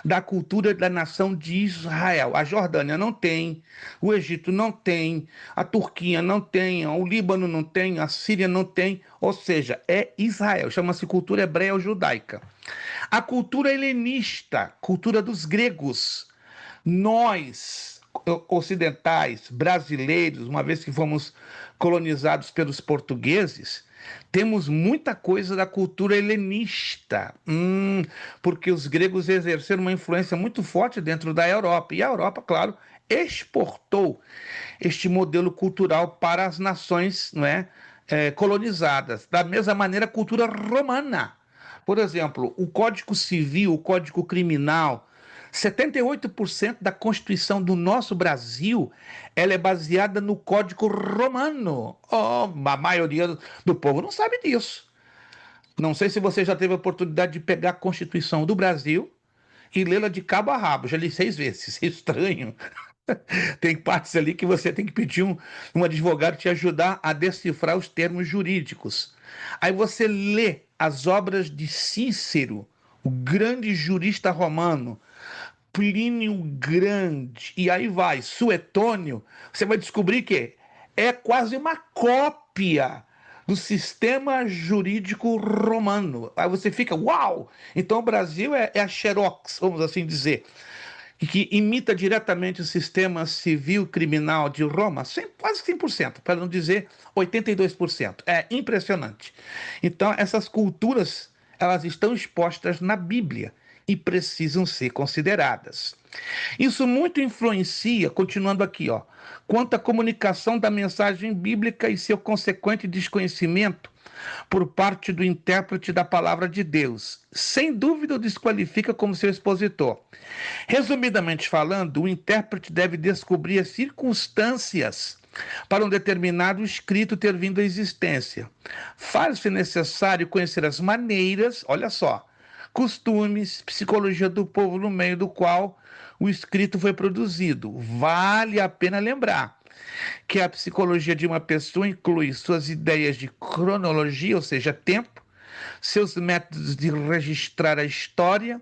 da cultura da nação de Israel. A Jordânia não tem, o Egito não tem, a Turquia não tem, o Líbano não tem, a Síria não tem, ou seja, é Israel. Chama-se cultura hebreia ou judaica. A cultura helenista, cultura dos gregos. Nós, ocidentais, brasileiros, uma vez que fomos colonizados pelos portugueses, temos muita coisa da cultura helenista, porque os gregos exerceram uma influência muito forte dentro da Europa. E a Europa, claro, exportou este modelo cultural para as nações, não é, colonizadas. Da mesma maneira, a cultura romana. Por exemplo, o Código Civil, o Código Criminal, 78% da Constituição do nosso Brasil, ela é baseada no Código Romano. A maioria do povo não sabe disso. Não sei se você já teve a oportunidade de pegar a Constituição do Brasil e lê-la de cabo a rabo. Já li 6 vezes. É estranho. Tem partes ali que você tem que pedir um advogado te ajudar a decifrar os termos jurídicos. Aí você lê as obras de Cícero, o grande jurista romano, Plínio Grande, e aí vai, Suetônio, você vai descobrir que é quase uma cópia do sistema jurídico romano. Aí você fica, uau! Então o Brasil é a Xerox, vamos assim dizer, que imita diretamente o sistema civil criminal de Roma, quase 100%, para não dizer 82%. É impressionante. Então, essas culturas, elas estão expostas na Bíblia e precisam ser consideradas. Isso muito influencia, continuando aqui, quanto à comunicação da mensagem bíblica e seu consequente desconhecimento por parte do intérprete da palavra de Deus. Sem dúvida o desqualifica como seu expositor. Resumidamente falando, o intérprete deve descobrir as circunstâncias para um determinado escrito ter vindo à existência. Faz-se necessário conhecer as maneiras, olha só, costumes, psicologia do povo no meio do qual o escrito foi produzido. Vale a pena lembrar que a psicologia de uma pessoa inclui suas ideias de cronologia, ou seja, tempo, seus métodos de registrar a história,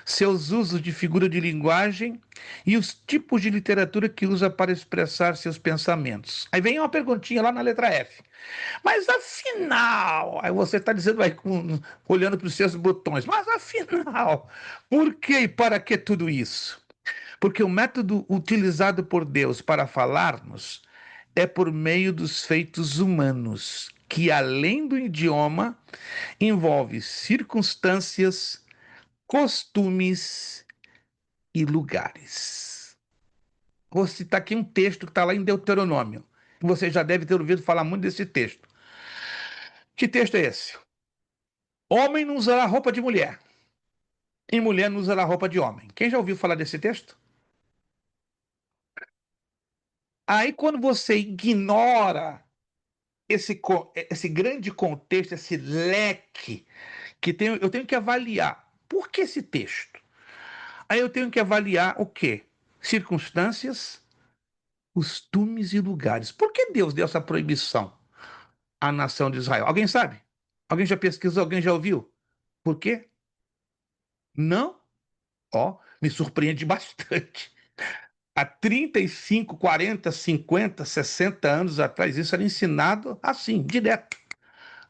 seus usos de figura de linguagem e os tipos de literatura que usa para expressar seus pensamentos. Aí vem uma perguntinha lá na letra F. Mas afinal, aí você está dizendo, olhando para os seus botões, mas afinal, por que e para que tudo isso? Porque o método utilizado por Deus para falar-nos é por meio dos feitos humanos, que além do idioma, envolve circunstâncias, costumes e lugares. Vou citar aqui um texto que está lá em Deuteronômio. Você já deve ter ouvido falar muito desse texto. Que texto é esse? Homem não usará roupa de mulher, e mulher não usará roupa de homem. Quem já ouviu falar desse texto? Aí, quando você ignora esse grande contexto, esse leque, eu tenho que avaliar. Por que esse texto? Aí eu tenho que avaliar o quê? Circunstâncias, costumes e lugares. Por que Deus deu essa proibição à nação de Israel? Alguém sabe? Alguém já pesquisou? Alguém já ouviu? Por quê? Não? Ó, me surpreende bastante. Há 35, 40, 50, 60 anos atrás, isso era ensinado assim, direto,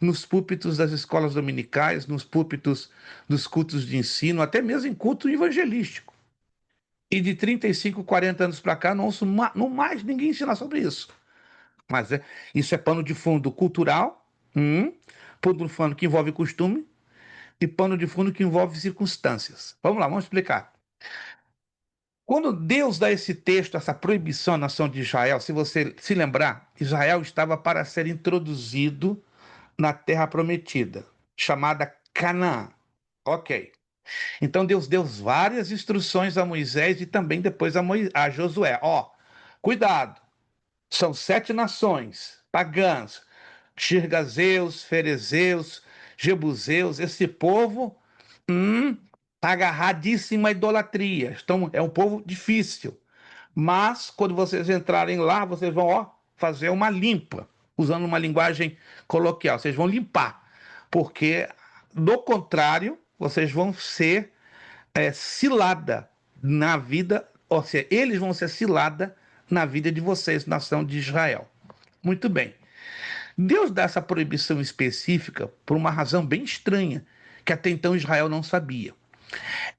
nos púlpitos das escolas dominicais, nos púlpitos dos cultos de ensino, até mesmo em culto evangelístico. E de 35, 40 anos para cá, não ouço não mais ninguém ensinar sobre isso. Mas isso é pano de fundo cultural, pano de fundo que envolve costume, e pano de fundo que envolve circunstâncias. Vamos lá, vamos explicar. Quando Deus dá esse texto, essa proibição à nação de Israel, se você se lembrar, Israel estava para ser introduzido na terra prometida, chamada Canaã. Ok. Então Deus deu várias instruções a Moisés e também depois a Josué. Ó, cuidado, são 7 nações pagãs, Xirgazeus, Ferezeus, Jebuseus, esse povo está agarradíssimo à idolatria. Então, é um povo difícil. Mas, quando vocês entrarem lá, vocês vão fazer uma limpa, usando uma linguagem coloquial. Vocês vão limpar, porque, do contrário, vocês vão ser cilada na vida, ou seja, eles vão ser cilada na vida de vocês, nação de Israel. Muito bem. Deus dá essa proibição específica por uma razão bem estranha, que até então Israel não sabia.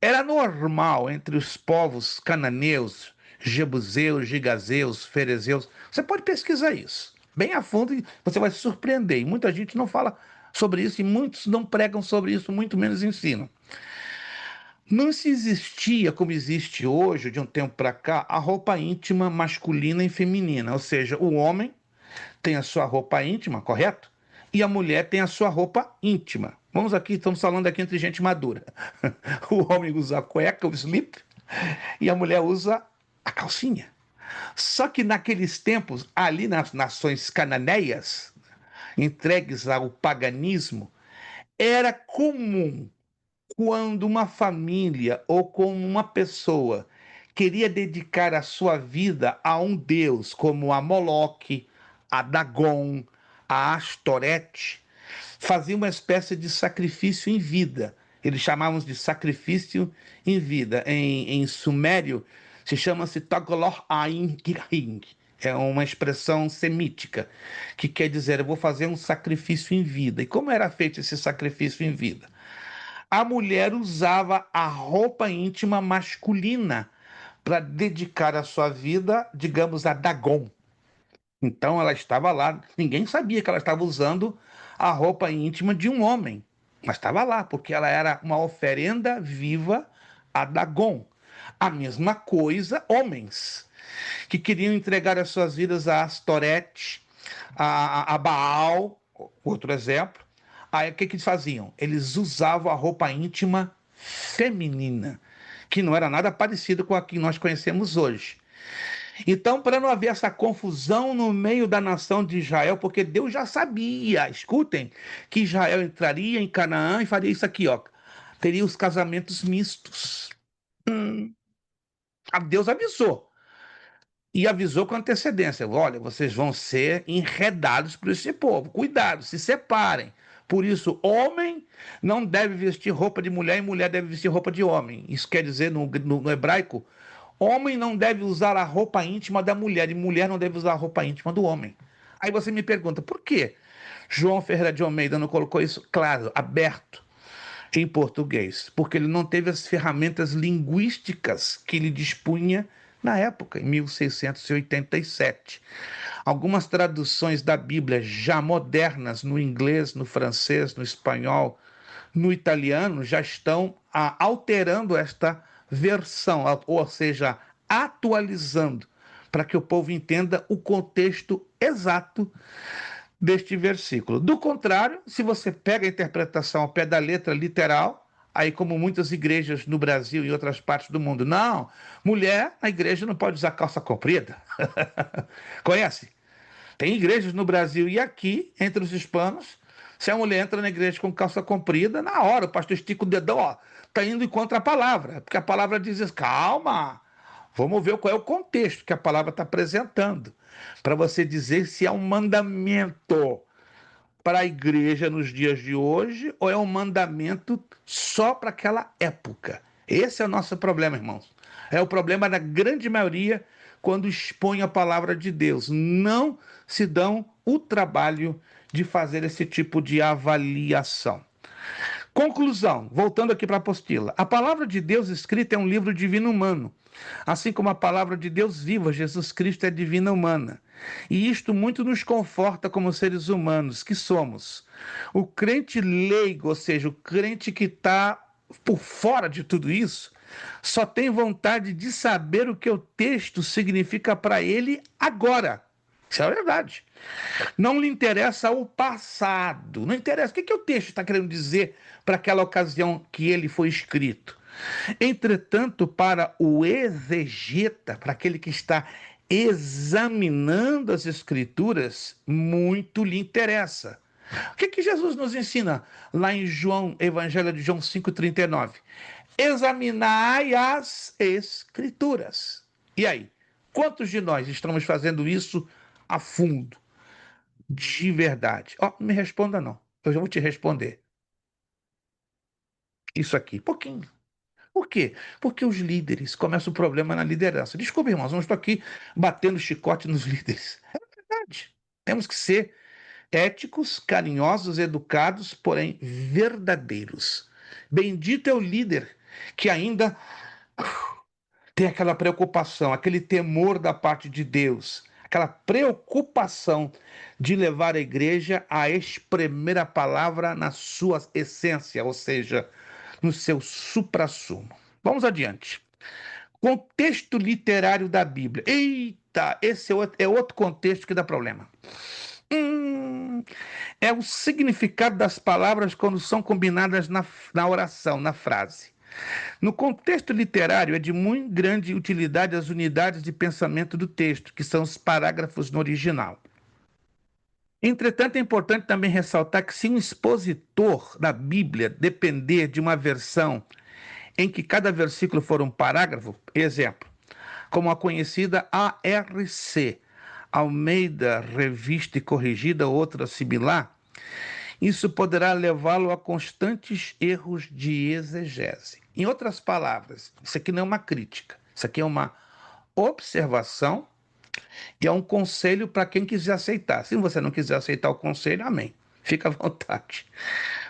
Era normal entre os povos cananeus, jebuseus, gigazeus, ferezeus. Você pode pesquisar isso bem a fundo e você vai se surpreender. E muita gente não fala sobre isso e muitos não pregam sobre isso, muito menos ensinam. Não se existia, como existe hoje, de um tempo para cá, a roupa íntima masculina e feminina. Ou seja, o homem tem a sua roupa íntima, correto? E a mulher tem a sua roupa íntima. Estamos falando aqui entre gente madura. O homem usa a cueca, o slip, e a mulher usa a calcinha. Só que naqueles tempos, ali nas nações cananeias, entregues ao paganismo, era comum quando uma família ou como uma pessoa queria dedicar a sua vida a um deus, como a Moloque, a Dagon, a Astorete, fazia uma espécie de sacrifício em vida. Eles chamavam de sacrifício em vida. Em sumério, se chama-se Tagolor Ain Girhing. É uma expressão semítica, que quer dizer, eu vou fazer um sacrifício em vida. E como era feito esse sacrifício em vida? A mulher usava a roupa íntima masculina para dedicar a sua vida, digamos, a Dagon. Então ela estava lá, ninguém sabia que ela estava usando a roupa íntima de um homem, mas estava lá, porque ela era uma oferenda viva a Dagon. A mesma coisa, homens, que queriam entregar as suas vidas a Astorete, a Baal, outro exemplo. Aí o que eles faziam? Eles usavam a roupa íntima feminina, que não era nada parecido com a que nós conhecemos hoje. Então, para não haver essa confusão no meio da nação de Israel, porque Deus já sabia, escutem, que Israel entraria em Canaã e faria isso aqui, teria os casamentos mistos. Deus avisou. E avisou com antecedência: olha, vocês vão ser enredados por esse povo. Cuidado, se separem. Por isso, homem não deve vestir roupa de mulher e mulher deve vestir roupa de homem. Isso quer dizer, no hebraico, homem não deve usar a roupa íntima da mulher e mulher não deve usar a roupa íntima do homem. Aí você me pergunta, por quê? João Ferreira de Almeida não colocou isso claro, aberto em português? Porque ele não teve as ferramentas linguísticas que ele dispunha na época, em 1687. Algumas traduções da Bíblia já modernas no inglês, no francês, no espanhol, no italiano, já estão alterando esta versão, ou seja, atualizando, para que o povo entenda o contexto exato deste versículo. Do contrário, se você pega a interpretação ao pé da letra literal, aí como muitas igrejas no Brasil e em outras partes do mundo, não, mulher na igreja não pode usar calça comprida. Conhece? Tem igrejas no Brasil e aqui, entre os hispanos, se a mulher entra na igreja com calça comprida, na hora o pastor estica o dedão, ó, tá indo contra a palavra, porque a palavra diz, calma, vamos ver qual é o contexto que a palavra está apresentando, para você dizer se é um mandamento para a igreja nos dias de hoje ou é um mandamento só para aquela época. Esse é o nosso problema, irmãos. É o problema da grande maioria quando expõe a palavra de Deus. Não se dão o trabalho de fazer esse tipo de avaliação. Conclusão, voltando aqui para a apostila. A palavra de Deus escrita é um livro divino humano, assim como a palavra de Deus viva, Jesus Cristo, é divina humana. E isto muito nos conforta como seres humanos que somos. O crente leigo, ou seja, o crente que está por fora de tudo isso, só tem vontade de saber o que o texto significa para ele agora. Isso é a verdade. Não lhe interessa o passado, não interessa o que o texto está querendo dizer para aquela ocasião que ele foi escrito. Entretanto, para o exegeta, para aquele que está examinando as Escrituras, muito lhe interessa. O que Jesus nos ensina lá em Evangelho de João 5,39? Examinai as Escrituras. E aí, quantos de nós estamos fazendo isso a fundo, de verdade? Não me responda não, eu já vou te responder. Isso aqui, pouquinho. Por quê? Porque os líderes começam o problema na liderança. Desculpa, irmãos, não estou aqui batendo chicote nos líderes. É verdade. Temos que ser éticos, carinhosos, educados, porém verdadeiros. Bendito é o líder que ainda tem aquela preocupação, aquele temor da parte de Deus, aquela preocupação de levar a igreja a espremer a palavra na sua essência, ou seja, no seu suprassumo. Vamos adiante. Contexto literário da Bíblia. Eita, esse é outro contexto que dá problema. É o significado das palavras quando são combinadas na oração, na frase. No contexto literário, é de muito grande utilidade as unidades de pensamento do texto, que são os parágrafos no original. Entretanto, é importante também ressaltar que se um expositor da Bíblia depender de uma versão em que cada versículo for um parágrafo, exemplo, como a conhecida ARC, Almeida Revista e Corrigida, outra similar, isso poderá levá-lo a constantes erros de exegese. Em outras palavras, isso aqui não é uma crítica, isso aqui é uma observação e é um conselho para quem quiser aceitar. Se você não quiser aceitar o conselho, amém. Fica à vontade.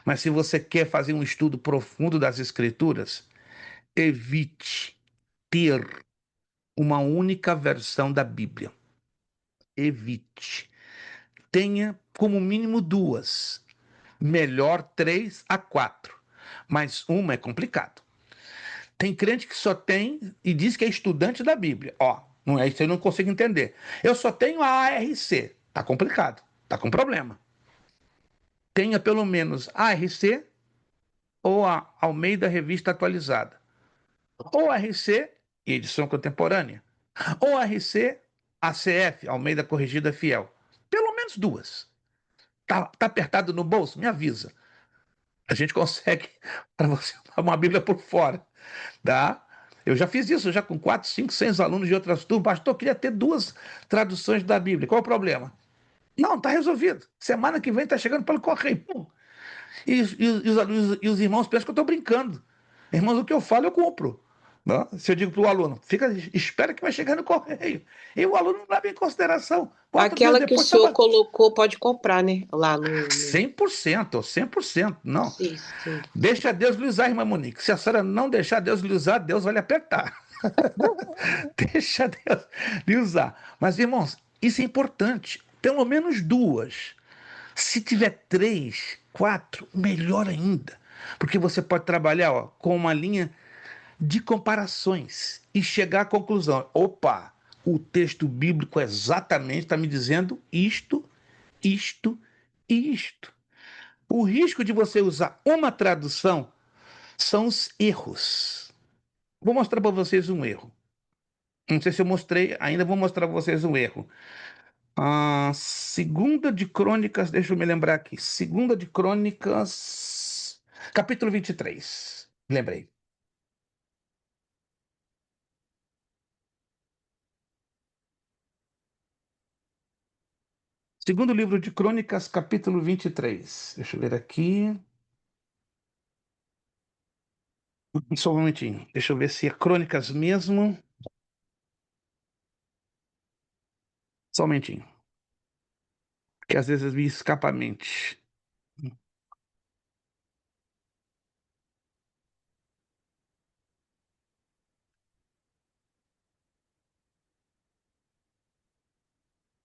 Mas se você quer fazer um estudo profundo das Escrituras, evite ter uma única versão da Bíblia. Evite. Tenha como mínimo 2. Melhor 3 a 4. Mas uma é complicado. Tem crente que só tem e diz que é estudante da Bíblia. Não é isso, eu não consigo entender. Eu só tenho a ARC. Tá complicado, tá com problema. Tenha pelo menos a ARC ou a Almeida Revista Atualizada. Ou a ARC e edição contemporânea. Ou a ARC, ACF, Almeida Corrigida Fiel. Pelo menos 2. Tá apertado no bolso? Me avisa. A gente consegue para você uma Bíblia por fora. Tá? Eu já fiz isso já com 4, 5, 6 alunos de outras turmas. Pastor, eu queria ter 2 traduções da Bíblia. Qual é o problema? Não, está resolvido. Semana que vem está chegando pelo correio. Pum. E os irmãos pensam que eu estou brincando. Irmãos, o que eu falo, eu cumpro. Não? Se eu digo para o aluno, espera que vai chegar no correio. E o aluno não leva em consideração. Aquela que o senhor colocou, pode comprar, né? Lá no... 100%. Não. Sim. Deixa Deus lhe usar, irmã Monique. Se a senhora não deixar Deus lhe usar, Deus vai lhe apertar. Deixa Deus lhe usar. Mas, irmãos, isso é importante. Pelo menos 2. Se tiver 3, 4, melhor ainda. Porque você pode trabalhar, ó, com uma linha de comparações e chegar à conclusão: opa, o texto bíblico exatamente está me dizendo isto, isto e isto. O risco de você usar uma tradução são os erros. Vou mostrar para vocês um erro. Não sei se eu mostrei, ainda vou mostrar para vocês um erro. Segunda de Crônicas, deixa eu me lembrar aqui. Segunda de Crônicas, capítulo 23. Lembrei. Segundo livro de Crônicas, capítulo 23. Deixa eu ver aqui. Só um momentinho. Deixa eu ver se é Crônicas mesmo. Só um momentinho. Que às vezes me escapa a mente.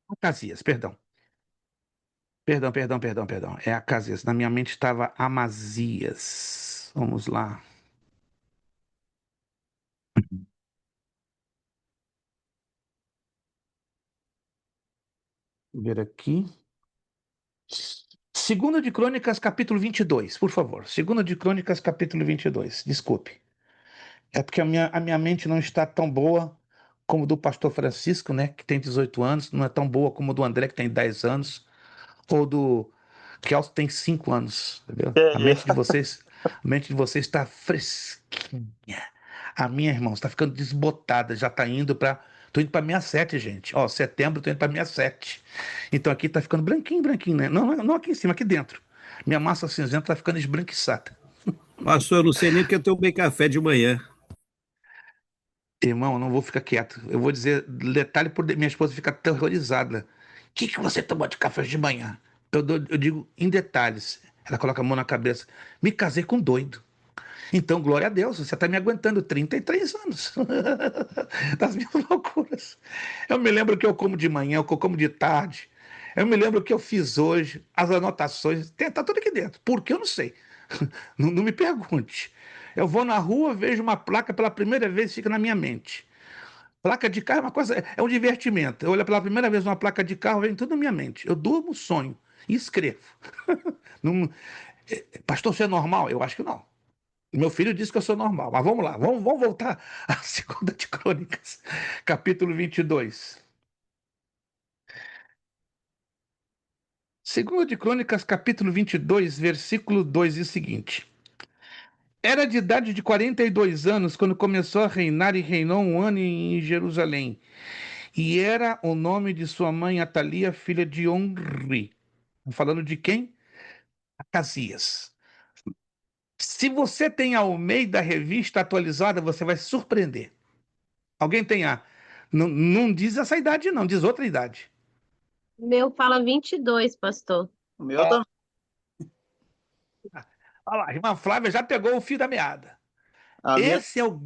Acasias, perdão. Perdão. É Acasias. Na minha mente estava Amazias. Vamos lá. Vou ver aqui. Segunda de Crônicas, capítulo 22, por favor. Segunda de Crônicas, capítulo 22. Desculpe. É porque a minha mente não está tão boa como do pastor Francisco, né, que tem 18 anos, não é tão boa como do André, que tem 10 anos, ou do Kelso, que tem 5 anos, entendeu? É A mente isso. de vocês está fresquinha. A minha, irmão, está ficando desbotada, já está indo para... Tô indo para 67, gente. Ó, setembro, tô indo para 67. Então aqui tá ficando branquinho, né? Não aqui em cima, aqui dentro. Minha massa cinzenta tá ficando esbranquiçada. Pastor, eu não sei nem porque eu tomo bem café de manhã. Irmão, eu não vou ficar quieto. Eu vou dizer detalhe por minha esposa fica aterrorizada. O que você tomou de café de manhã? Eu digo em detalhes. Ela coloca a mão na cabeça. Me casei com um doido. Então, glória a Deus, você está me aguentando 33 anos das minhas loucuras. Eu me lembro que eu como de manhã, o que eu como de tarde. Eu me lembro o que eu fiz hoje, as anotações, tá tudo aqui dentro. Por que eu não sei? Não me pergunte. Eu vou na rua, vejo uma placa pela primeira vez, fica na minha mente. Placa de carro é uma coisa, é um divertimento. Eu olho pela primeira vez uma placa de carro, vem tudo na minha mente. Eu durmo, sonho e escrevo. Não, pastor, você é normal? Eu acho que não. Meu filho disse que eu sou normal, mas vamos lá, vamos voltar à Segunda de Crônicas, capítulo 22. Segunda de Crônicas, capítulo 22, versículo 2 e seguinte. Era de idade de 42 anos quando começou a reinar e reinou um ano em Jerusalém. E era o nome de sua mãe Atalia, filha de Omri. Falando de quem? Acasias. Se você tem a Almeida Revista atualizada, você vai se surpreender. Alguém tem a... Não diz essa idade, não, diz outra idade. Meu fala 22, pastor. O meu também. Olha lá, a irmã Flávia já pegou o fio da meada. A minha, Esse é o...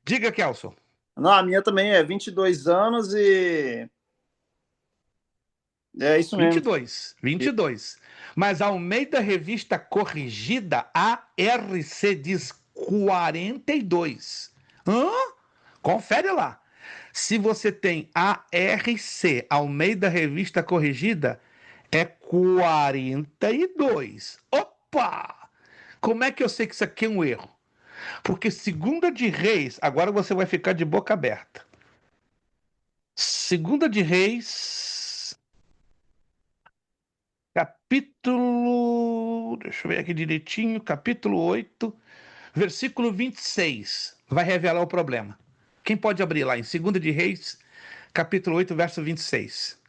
Diga, Kelson. não, a minha também é 22 anos e... É isso mesmo. 22. Mas a Almeida Revista Corrigida, ARC, diz 42. Hã? Confere lá. Se você tem ARC, Almeida Revista Corrigida, é 42. Opa! Como é que eu sei que isso aqui é um erro? Porque Segunda de Reis, agora você vai ficar de boca aberta. Segunda de Reis, capítulo, deixa eu ver aqui direitinho, capítulo 8, versículo 26, vai revelar o problema. Quem pode abrir lá em Segunda de Reis, capítulo 8, verso 26?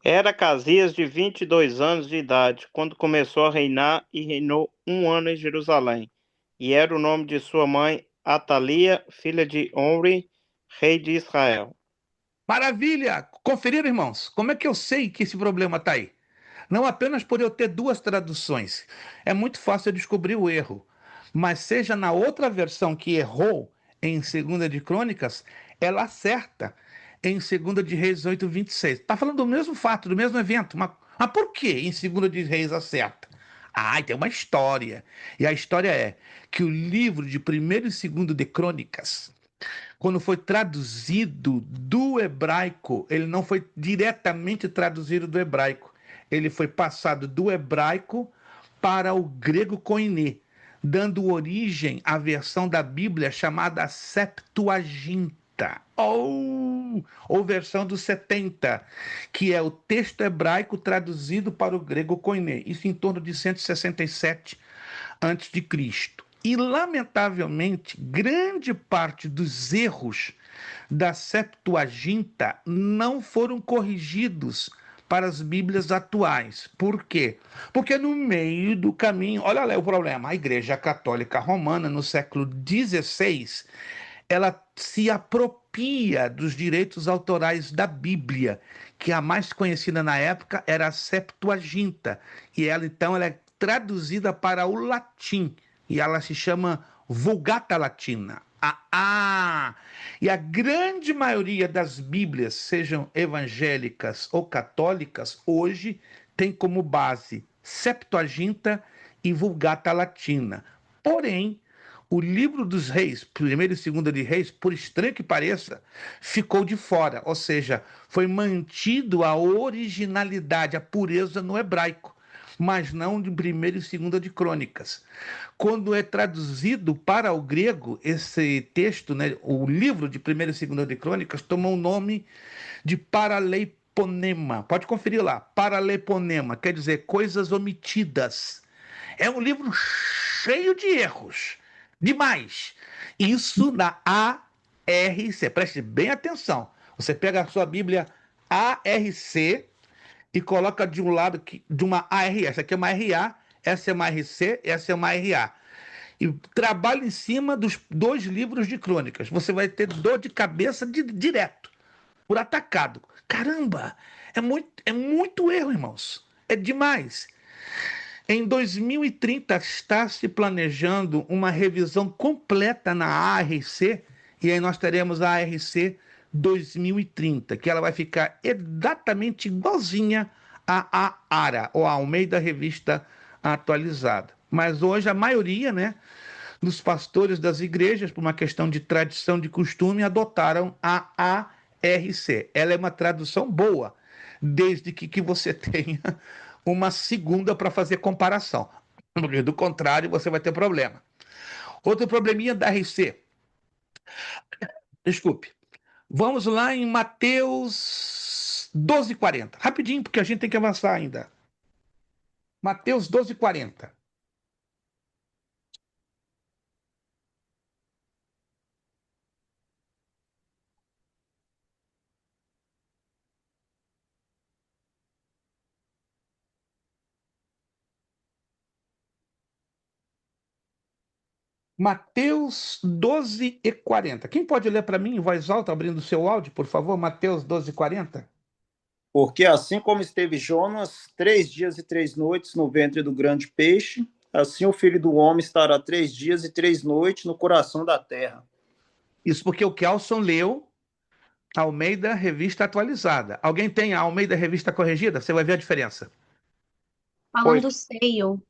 Era Casias de 22 anos de idade, quando começou a reinar e reinou um ano em Jerusalém. E era o nome de sua mãe Atalia, filha de Omri, rei de Israel. Maravilha! Conferiram, irmãos? Como é que eu sei que esse problema está aí? Não apenas por eu ter duas traduções. É muito fácil eu descobrir o erro. Mas seja na outra versão que errou em Segunda de Crônicas, ela acerta em Segunda de Reis 8, 26. Está falando do mesmo fato, do mesmo evento, Mas por que em 2 de Reis acerta? Ah, tem uma história. E a história é que o livro de 1º e 2º de Crônicas, quando foi traduzido do hebraico, ele não foi diretamente traduzido do hebraico. Ele foi passado do hebraico para o grego koiné, dando origem à versão da Bíblia chamada Septuaginta, ou versão dos 70, que é o texto hebraico traduzido para o grego koiné. Isso em torno de 167 antes de Cristo. E, lamentavelmente, grande parte dos erros da Septuaginta não foram corrigidos para as Bíblias atuais. Por quê? Porque no meio do caminho, olha lá o problema, a Igreja Católica Romana, no século XVI, ela se apropria dos direitos autorais da Bíblia, que a mais conhecida na época era a Septuaginta, e ela então ela é traduzida para o latim, e ela se chama Vulgata Latina. E a grande maioria das Bíblias, sejam evangélicas ou católicas, hoje tem como base Septuaginta e Vulgata Latina. Porém, o livro dos reis, 1º e 2º de Reis, por estranho que pareça, ficou de fora, ou seja, foi mantido a originalidade, a pureza no hebraico, mas não de 1º e 2º de Crônicas. Quando é traduzido para o grego, esse texto, né, o livro de 1º e 2º de Crônicas, tomou o nome de Paraleiponema. Pode conferir lá, Paraleiponema, quer dizer coisas omitidas. É um livro cheio de erros, demais. Isso na ARC, preste bem atenção. Você pega a sua Bíblia ARC e coloca de um lado de uma ARS. Essa aqui é uma RA, essa é uma RC, essa é uma RA. E trabalha em cima dos 2 livros de crônicas. Você vai ter dor de cabeça direto, por atacado. Caramba, é muito erro, irmãos. É demais. Em 2030 está se planejando uma revisão completa na ARC, e aí nós teremos a ARC 2030, que ela vai ficar exatamente igualzinha à ARA, ou a Almeida Revista Atualizada. Mas hoje a maioria, né, dos pastores das igrejas, por uma questão de tradição, de costume, adotaram a ARC. Ela é uma tradução boa, desde que você tenha uma segunda para fazer comparação. Do contrário, você vai ter problema. Outro probleminha da RC. Desculpe. Vamos lá em Mateus 12:40. Rapidinho, porque a gente tem que avançar ainda. Mateus 12:40. Mateus 12:40. Quem pode ler para mim em voz alta, abrindo o seu áudio, por favor? Mateus 12:40. Porque assim como esteve Jonas 3 dias e 3 noites no ventre do grande peixe, assim o Filho do Homem estará 3 dias e 3 noites no coração da terra. Isso porque o Kelson leu a Almeida Revista Atualizada. Alguém tem a Almeida Revista Corrigida? Você vai ver a diferença. Falando do seio.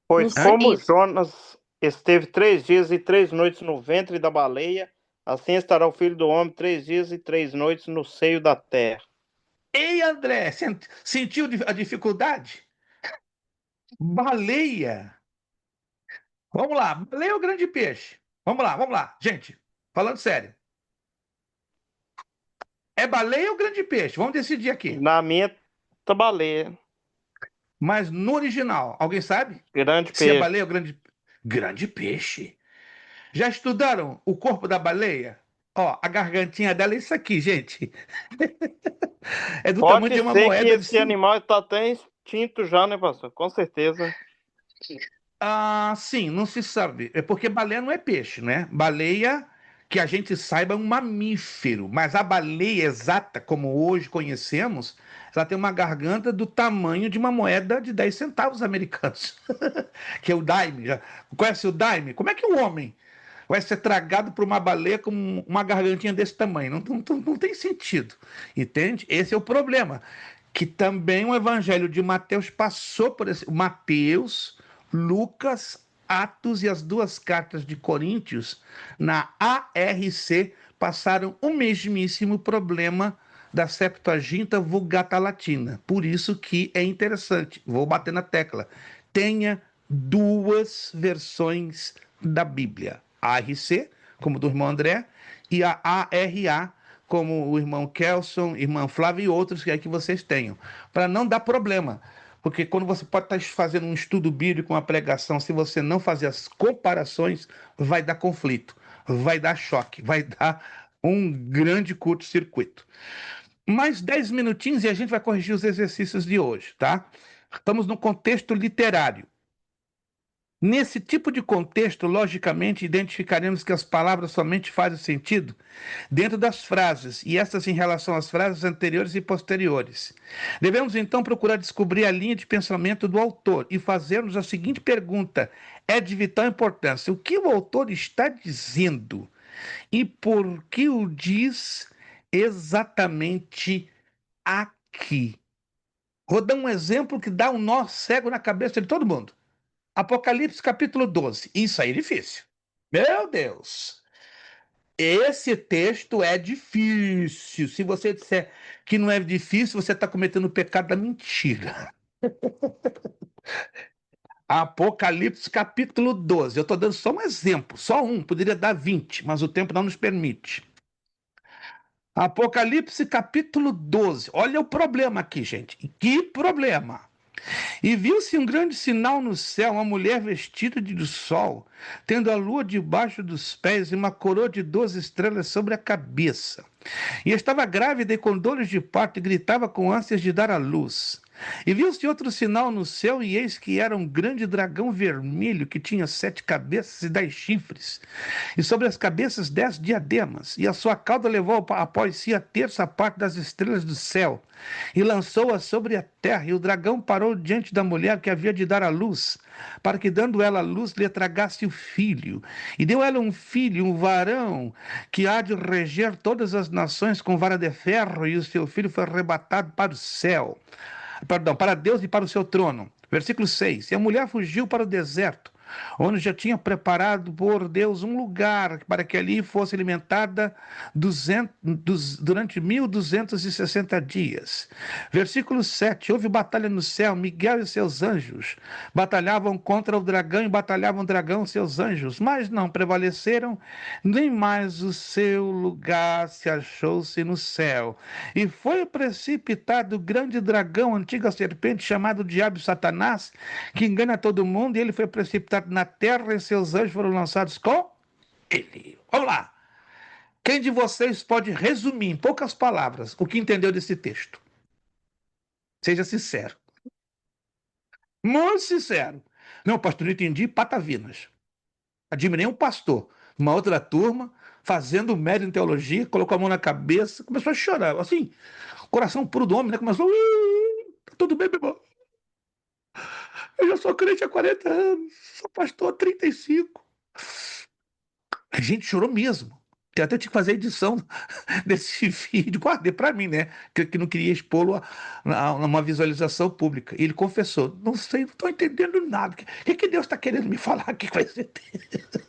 Pois No como seio. Jonas esteve 3 dias e 3 noites no ventre da baleia, assim estará o Filho do Homem 3 dias e 3 noites no seio da terra. Ei, André, sentiu a dificuldade? Baleia. Vamos lá, baleia ou grande peixe? Vamos lá, gente, falando sério. É baleia ou grande peixe? Vamos decidir aqui. Na minha, tá baleia. Mas no original, alguém sabe? Grande Se é peixe. baleia ou grande peixe. Já estudaram o corpo da baleia? Ó, a gargantinha dela é isso aqui, gente. É do tamanho Pode de uma ser que moeda de esse animal está até extinto já, né, pastor? Com certeza. Sim, não se sabe. É porque baleia não é peixe, né? Baleia, que a gente saiba, é um mamífero. Mas a baleia exata, como hoje conhecemos, ela tem uma garganta do tamanho de uma moeda de 10 centavos americanos. Que é o daime. Conhece o daime? Como é que o homem vai ser tragado por uma baleia com uma gargantinha desse tamanho? Não tem sentido. Entende? Esse é o problema. que também o Evangelho de Mateus passou por esse. Mateus, Lucas, Atos e as duas cartas de Coríntios, na ARC, passaram o mesmíssimo problema da Septuaginta Vulgata Latina. Por isso que é interessante, vou bater na tecla, tenha duas versões da Bíblia. A ARC, como do irmão André, e a ARA, como o irmão Kelson, irmã Flávia e outros que é que vocês tenham, para não dar problema. Porque quando você pode estar fazendo um estudo bíblico, uma pregação, se você não fazer as comparações, vai dar conflito, vai dar choque, vai dar um grande curto-circuito. Mais 10 minutinhos e a gente vai corrigir os exercícios de hoje, tá? Estamos no contexto literário. Nesse tipo de contexto, logicamente, identificaremos que as palavras somente fazem sentido dentro das frases, e estas em relação às frases anteriores e posteriores. Devemos, então, procurar descobrir a linha de pensamento do autor e fazermos a seguinte pergunta: é de vital importância. O que o autor está dizendo e por que o diz exatamente aqui? Vou dar um exemplo que dá um nó cego na cabeça de todo mundo. Apocalipse capítulo 12. Isso aí é difícil. Meu Deus! Esse texto é difícil. Se você disser que não é difícil, você está cometendo o pecado da mentira. Apocalipse capítulo 12. Eu estou dando só um exemplo, só um, poderia dar 20, mas o tempo não nos permite. Apocalipse capítulo 12. Olha o problema aqui, gente. Que problema! E viu-se um grande sinal no céu, uma mulher vestida de sol, tendo a lua debaixo dos pés e uma coroa de 12 estrelas sobre a cabeça. E estava grávida e com dores de parto e gritava com ânsias de dar à luz. E viu-se outro sinal no céu, e eis que era um grande dragão vermelho que tinha 7 cabeças e 10 chifres, e sobre as cabeças 10 diademas, e a sua cauda levou após si a terça parte das estrelas do céu, e lançou-as sobre a terra, e o dragão parou diante da mulher que havia de dar à luz, para que, dando ela à luz, lhe tragasse o filho. E deu ela um filho, um varão, que há de reger todas as nações com vara de ferro, e o seu filho foi arrebatado para o céu. Perdão, para Deus e para o seu trono. Versículo 6. E a mulher fugiu para o deserto, onde já tinha preparado por Deus um lugar para que ali fosse alimentada durante 1260 dias. Versículo 7. Houve batalha no céu, Miguel e seus anjos batalhavam contra o dragão e batalhavam o dragão e seus anjos, mas não prevaleceram, nem mais o seu lugar se achou-se no céu. E foi precipitado o grande dragão, antiga serpente, chamado Diabo e Satanás, que engana todo mundo, e ele foi precipitado na terra e seus anjos foram lançados com ele. Vamos lá. Quem de vocês pode resumir em poucas palavras o que entendeu desse texto? Seja sincero. Muito sincero. Não, pastor, não entendi patavinas. Admirei um pastor, uma outra turma, fazendo médio em teologia, colocou a mão na cabeça, começou a chorar. Assim, coração puro do homem, né? Começou, tá tudo bem, meu irmão? Eu já sou crente há 40 anos, sou pastor há 35. A gente chorou mesmo. Eu até tive que fazer a edição desse vídeo, guardei para mim, né? Que não queria expô-lo a uma visualização pública. E ele confessou: não sei, não estou entendendo nada. O que Deus está querendo me falar aqui com esse texto?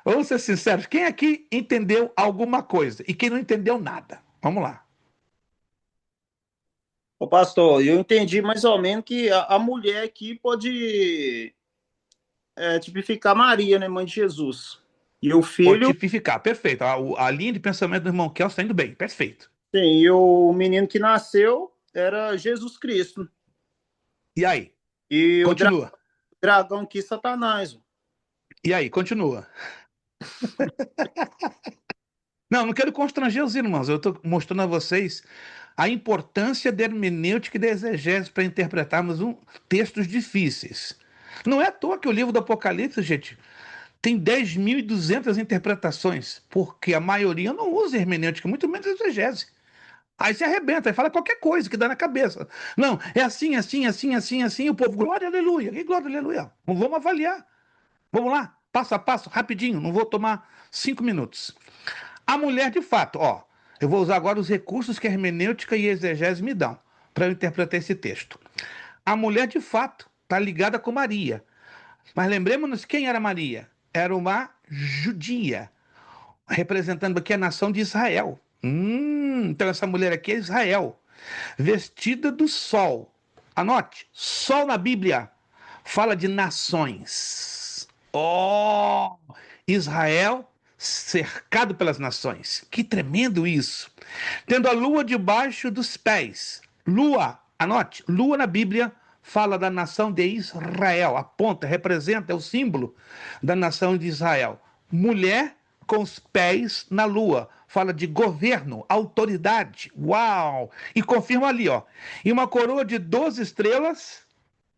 Vamos ser sinceros, quem aqui entendeu alguma coisa e quem não entendeu nada? Vamos lá. Ô, pastor, eu entendi mais ou menos que a mulher aqui pode tipificar Maria, né, mãe de Jesus. E o Pode filho, tipificar, perfeito. A linha de pensamento do irmão Kelso está indo bem, perfeito. sim, e o menino que nasceu era Jesus Cristo. E aí? E o Continua. dragão aqui, Satanás. E aí? Continua. Não, não quero constranger os irmãos, eu estou mostrando a vocês a importância da hermenêutica e da exegese para interpretarmos textos difíceis. Não é à toa que o livro do Apocalipse, gente, tem 10.200 interpretações, porque a maioria não usa hermenêutica, muito menos exegese. Aí se arrebenta, aí fala qualquer coisa que dá na cabeça. Não, é assim, assim, assim, assim, assim, e o povo, glória, aleluia, que glória, aleluia. Vamos avaliar. Vamos lá, passo a passo, rapidinho, não vou tomar 5 minutos. A mulher, de fato, ó, Eu vou usar agora os recursos que a hermenêutica e a exegese me dão para eu interpretar esse texto. A mulher, de fato, está ligada com Maria. Mas lembremos-nos quem era Maria. Era uma judia, representando aqui a nação de Israel. Então essa mulher aqui é Israel, vestida do sol. Anote, sol na Bíblia fala de nações. Oh, Israel cercado pelas nações. Que tremendo isso. Tendo a lua debaixo dos pés. Lua, anote, lua na Bíblia fala da nação de Israel. Aponta, representa, é o símbolo da nação de Israel. Mulher com os pés na lua. Fala de governo, autoridade. Uau! E confirma ali, ó. E uma coroa de 12 estrelas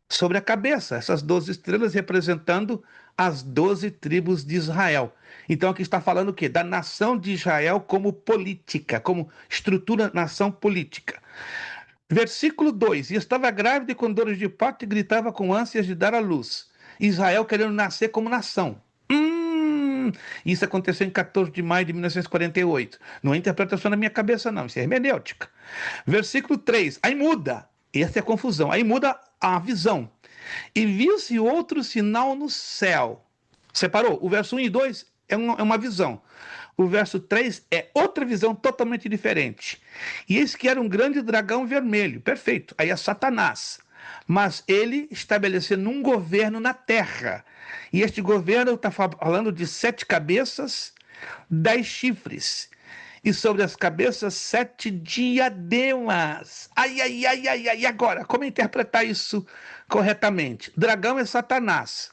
sobre a cabeça. Essas 12 estrelas representando as 12 tribos de Israel. Então aqui está falando o quê? Da nação de Israel como política, como estrutura nação política. Versículo 2. E estava grávida e com dores de parto e gritava com ânsias de dar à luz. Israel querendo nascer como nação. Isso aconteceu em 14 de maio de 1948. Não é interpretação na minha cabeça, não. Isso é hermenêutica. Versículo 3. Aí muda. Essa é a confusão. Aí muda a visão. E viu-se outro sinal no céu. Separou? O verso 1 e 2 é uma visão. O verso 3 é outra visão totalmente diferente. E eis que era um grande dragão vermelho. Perfeito. Aí é Satanás. Mas ele estabelecendo um governo na terra. E este governo está falando de 7 cabeças, 10 chifres. E sobre as cabeças 7 diademas. Ai. E agora, como interpretar isso corretamente? Dragão é Satanás.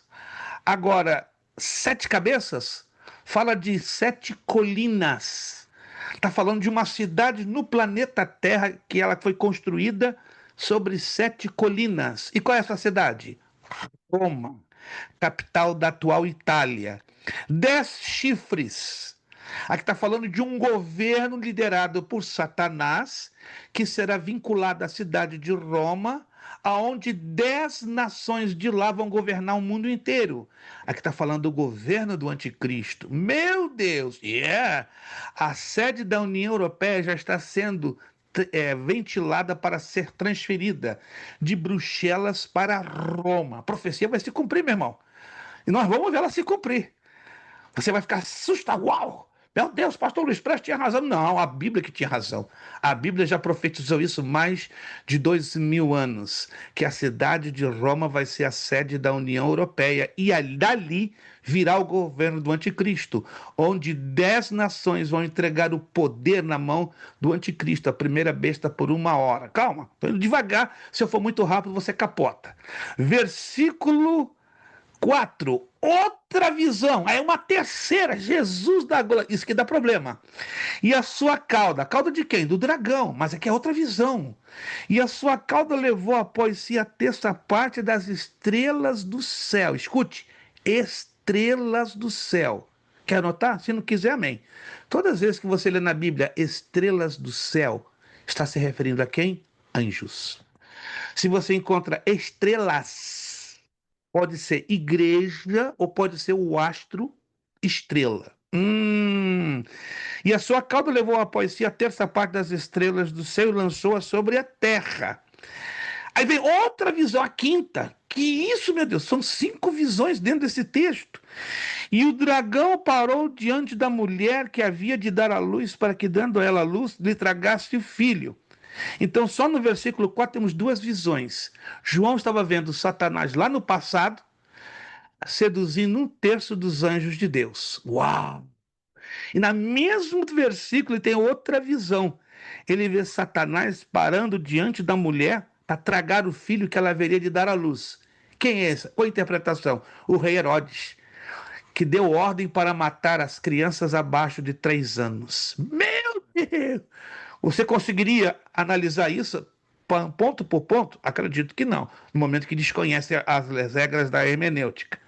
Agora, 7 cabeças fala de 7 colinas. Está falando de uma cidade no planeta Terra que ela foi construída sobre 7 colinas. E qual é essa cidade? Roma, capital da atual Itália. 10 chifres. Aqui está falando de um governo liderado por Satanás, que será vinculado à cidade de Roma, aonde 10 nações de lá vão governar o mundo inteiro. Aqui está falando do governo do anticristo. Meu Deus! A sede da União Europeia já está sendo ventilada para ser transferida de Bruxelas para Roma. A profecia vai se cumprir, meu irmão. E nós vamos ver ela se cumprir. Você vai ficar assustado. Uau! Meu Deus, pastor Luiz Prestes tinha razão. Não, a Bíblia que tinha razão. A Bíblia já profetizou isso mais de 2000 anos, que a cidade de Roma vai ser a sede da União Europeia e dali virá o governo do anticristo, onde 10 nações vão entregar o poder na mão do anticristo, a primeira besta por 1 hora. Calma, estou indo devagar, se eu for muito rápido você capota. Versículo 4, outra visão, aí uma terceira, Jesus da glória, isso que dá problema. E a sua cauda de quem? Do dragão, mas aqui é outra visão. E a sua cauda levou após si a terça parte das estrelas do céu. Escute, estrelas do céu. Quer anotar? Se não quiser, amém. Todas as vezes que você lê na Bíblia estrelas do céu, está se referindo a quem? Anjos. Se você encontra estrelas, pode ser igreja ou pode ser o astro estrela. E a sua cauda levou após si a terça parte das estrelas do céu e lançou-a sobre a terra. Aí vem outra visão, a quinta. Que isso, meu Deus? São 5 visões dentro desse texto. E o dragão parou diante da mulher que havia de dar à luz, para que, dando a ela a luz, lhe tragasse o filho. Então, só no versículo 4 temos 2 visões. João estava vendo Satanás lá no passado, seduzindo 1/3 dos anjos de Deus. Uau! E no mesmo versículo ele tem outra visão. Ele vê Satanás parando diante da mulher para tragar o filho que ela haveria de dar à luz. Quem é esse? Qual a interpretação? O rei Herodes, que deu ordem para matar as crianças abaixo de 3 anos. Meu Deus! Você conseguiria analisar isso ponto por ponto? Acredito que não, no momento que desconhece as regras da hermenêutica.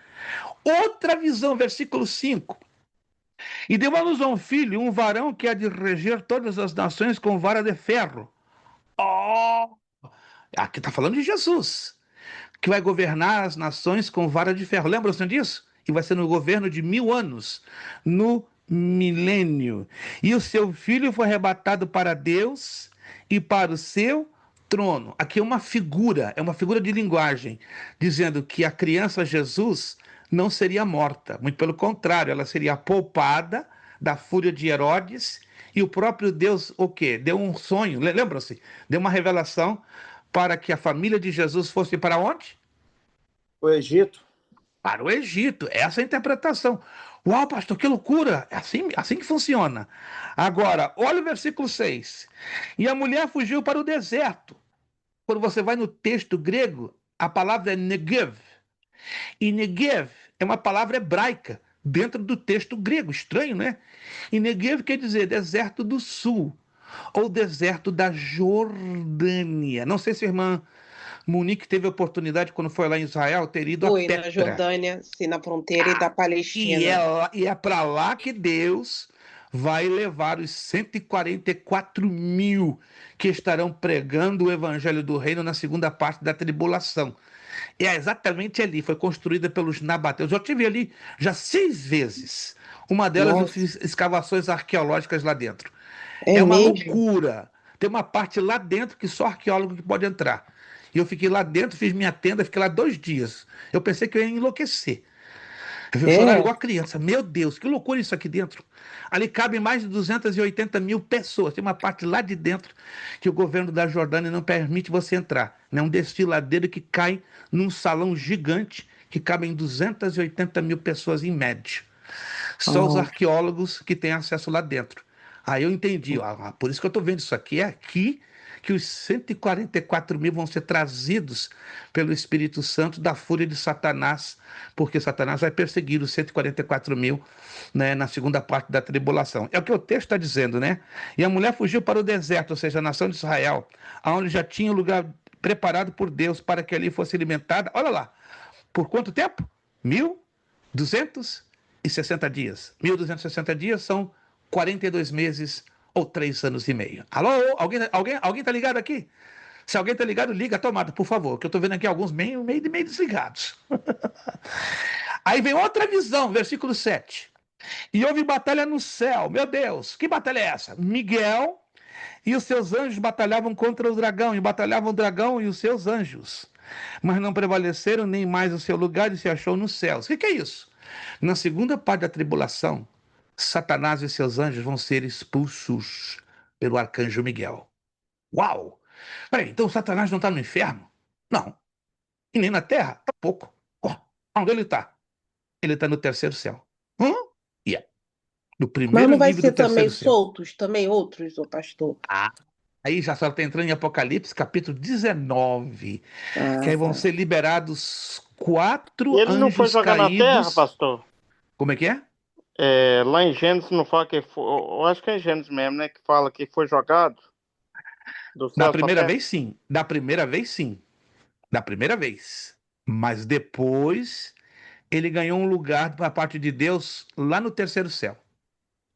Outra visão, versículo 5. E deu à luz a um filho, um varão que há de reger todas as nações com vara de ferro. Aqui está falando de Jesus, que vai governar as nações com vara de ferro. Lembram-se disso? E vai ser no governo de 1000 anos, no milênio. E o seu filho foi arrebatado para Deus e para o seu trono. Aqui é uma figura de linguagem, dizendo que a criança Jesus não seria morta, muito pelo contrário, ela seria poupada da fúria de Herodes, e o próprio Deus, o quê? Deu um sonho, lembram-se? Deu uma revelação para que a família de Jesus fosse para onde? O Egito. Para o Egito. Essa é a interpretação. Uau, pastor, que loucura! É assim que funciona. Agora, olha o versículo 6. E a mulher fugiu para o deserto. Quando você vai no texto grego, a palavra é Negev. E Negev é uma palavra hebraica dentro do texto grego. Estranho, né? E Negev quer dizer deserto do sul, ou deserto da Jordânia. Não sei se a irmã Monique teve a oportunidade, quando foi lá em Israel, ter ido a Foi na Petra. Jordânia, sim, na fronteira e da Palestina. E é para lá que Deus vai levar os 144 mil que estarão pregando o evangelho do reino na segunda parte da tribulação. É exatamente ali, foi construída pelos nabateus. Eu estive ali já 6 vezes. Uma delas eu Nossa, fiz escavações arqueológicas lá dentro. é É uma mesmo? loucura. Tem uma parte lá dentro que só arqueólogo que pode entrar. E eu fiquei lá dentro, fiz minha tenda, fiquei lá 2 dias. Eu pensei que eu ia enlouquecer. Eu chorava É. igual criança. Meu Deus, que loucura isso aqui dentro. Ali cabem mais de 280 mil pessoas. Tem uma parte lá de dentro que o governo da Jordânia não permite você entrar. É um desfiladeiro que cai num salão gigante que cabem 280 mil pessoas em média. Só os Ah, arqueólogos que têm acesso lá dentro. Aí eu entendi, por isso que eu estou vendo isso aqui. É aqui que os 144 mil vão ser trazidos pelo Espírito Santo da fúria de Satanás, porque Satanás vai perseguir os 144 mil, né, na segunda parte da tribulação. É o que o texto está dizendo, né? E a mulher fugiu para o deserto, ou seja, a nação de Israel, aonde já tinha um lugar preparado por Deus para que ali fosse alimentada. Olha lá, por quanto tempo? 1.260 dias. 1.260 dias são 42 meses ou 3 anos e meio. Alô? Alguém tá ligado aqui? Se alguém tá ligado, liga a tomada, por favor, que eu tô vendo aqui alguns meio desligados. Aí vem outra visão, versículo 7. E houve batalha no céu. Meu Deus, que batalha é essa? Miguel e os seus anjos batalhavam contra o dragão, e batalhavam o dragão e os seus anjos. Mas não prevaleceram, nem mais o seu lugar e se achou nos céus. O que é isso? Na segunda parte da tribulação, Satanás e seus anjos vão ser expulsos pelo arcanjo Miguel. Uau! Peraí, então Satanás não está no inferno? Não. E nem na terra? Tampouco. Oh, onde ele está? Ele está no terceiro céu. Yeah. No mas primeiro não vai nível do ser também terceiro céu. soltos, também outros, ô pastor? Ah, aí já só está entrando em Apocalipse, capítulo 19, que Ah, aí vão tá. ser liberados E 4 ele não foi anjos jogar na terra, caídos. pastor? Como é que é? É, lá em Gênesis não fala que foi. Eu acho que é em Gênesis mesmo, né? Que fala que foi jogado do Da céu para primeira terra. vez, sim. Da primeira vez, sim. Da primeira vez. Mas depois ele ganhou um lugar da parte de Deus lá no terceiro céu.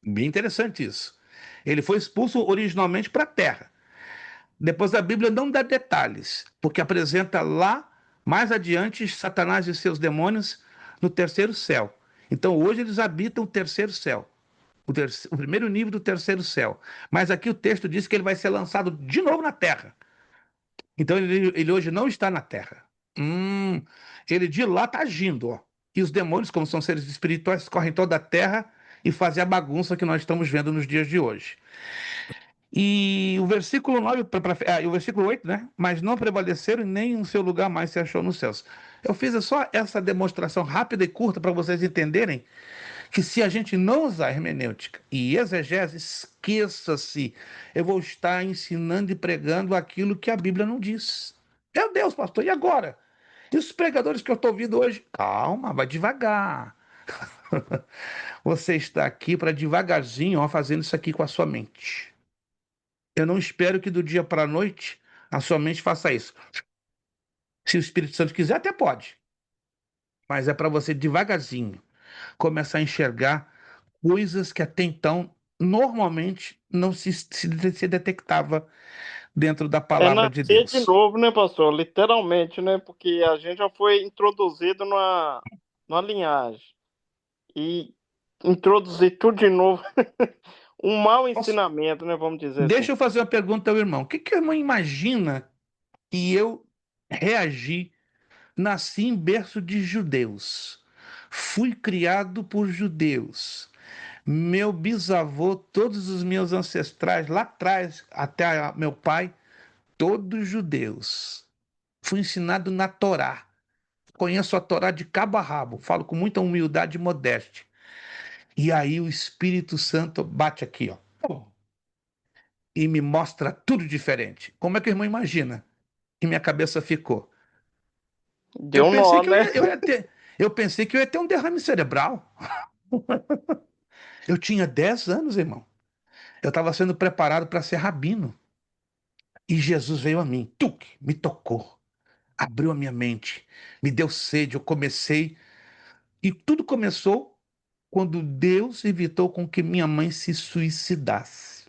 Bem interessante isso. Ele foi expulso originalmente para a terra. Depois a Bíblia não dá detalhes, porque apresenta lá, mais adiante, Satanás e seus demônios no terceiro céu. Então hoje eles habitam o terceiro céu, o primeiro nível do terceiro céu. Mas aqui o texto diz que ele vai ser lançado de novo na terra. Então ele hoje não está na terra. Hum, ele de lá está agindo, ó. E os demônios, como são seres espirituais, correm toda a terra e fazem a bagunça que nós estamos vendo nos dias de hoje. E o versículo 9, e o versículo 8, né? Mas não prevaleceram e nem o seu lugar mais se achou nos céus. Eu fiz só essa demonstração rápida e curta para vocês entenderem que se a gente não usar hermenêutica e exegese, esqueça-se. Eu vou estar ensinando e pregando aquilo que a Bíblia não diz. Meu Deus, pastor, e agora? E os pregadores que eu estou ouvindo hoje? Calma, vai devagar. Você está aqui para devagarzinho, ó, fazendo isso aqui com a sua mente. Eu não espero que do dia para a noite a sua mente faça isso. Se o Espírito Santo quiser, até pode. Mas é para você devagarzinho começar a enxergar coisas que até então normalmente não se detectava dentro da É palavra de nascer de Deus. novo, né, pastor? Literalmente, né? Porque a gente já foi introduzido numa linhagem. E introduzir tudo de novo. Um mau ensinamento, né? Vamos dizer Deixa assim. eu fazer uma pergunta ao irmão. O que o irmão imagina que eu reagi? Nasci em berço de judeus. Fui criado por judeus. Meu bisavô, todos os meus ancestrais lá atrás, até meu pai, todos judeus. Fui ensinado na Torá. Conheço a Torá de cabo a rabo. Falo com muita humildade e modéstia. E aí o Espírito Santo bate aqui, ó, e me mostra tudo diferente. Como é que o irmão imagina que minha cabeça ficou? Deu um nó, né? Eu pensei que eu ia ter um derrame cerebral. Eu tinha 10 anos, irmão. Eu estava sendo preparado para ser rabino. E Jesus veio a mim, me tocou, abriu a minha mente, me deu sede, eu comecei. E tudo começou quando Deus evitou com que minha mãe se suicidasse.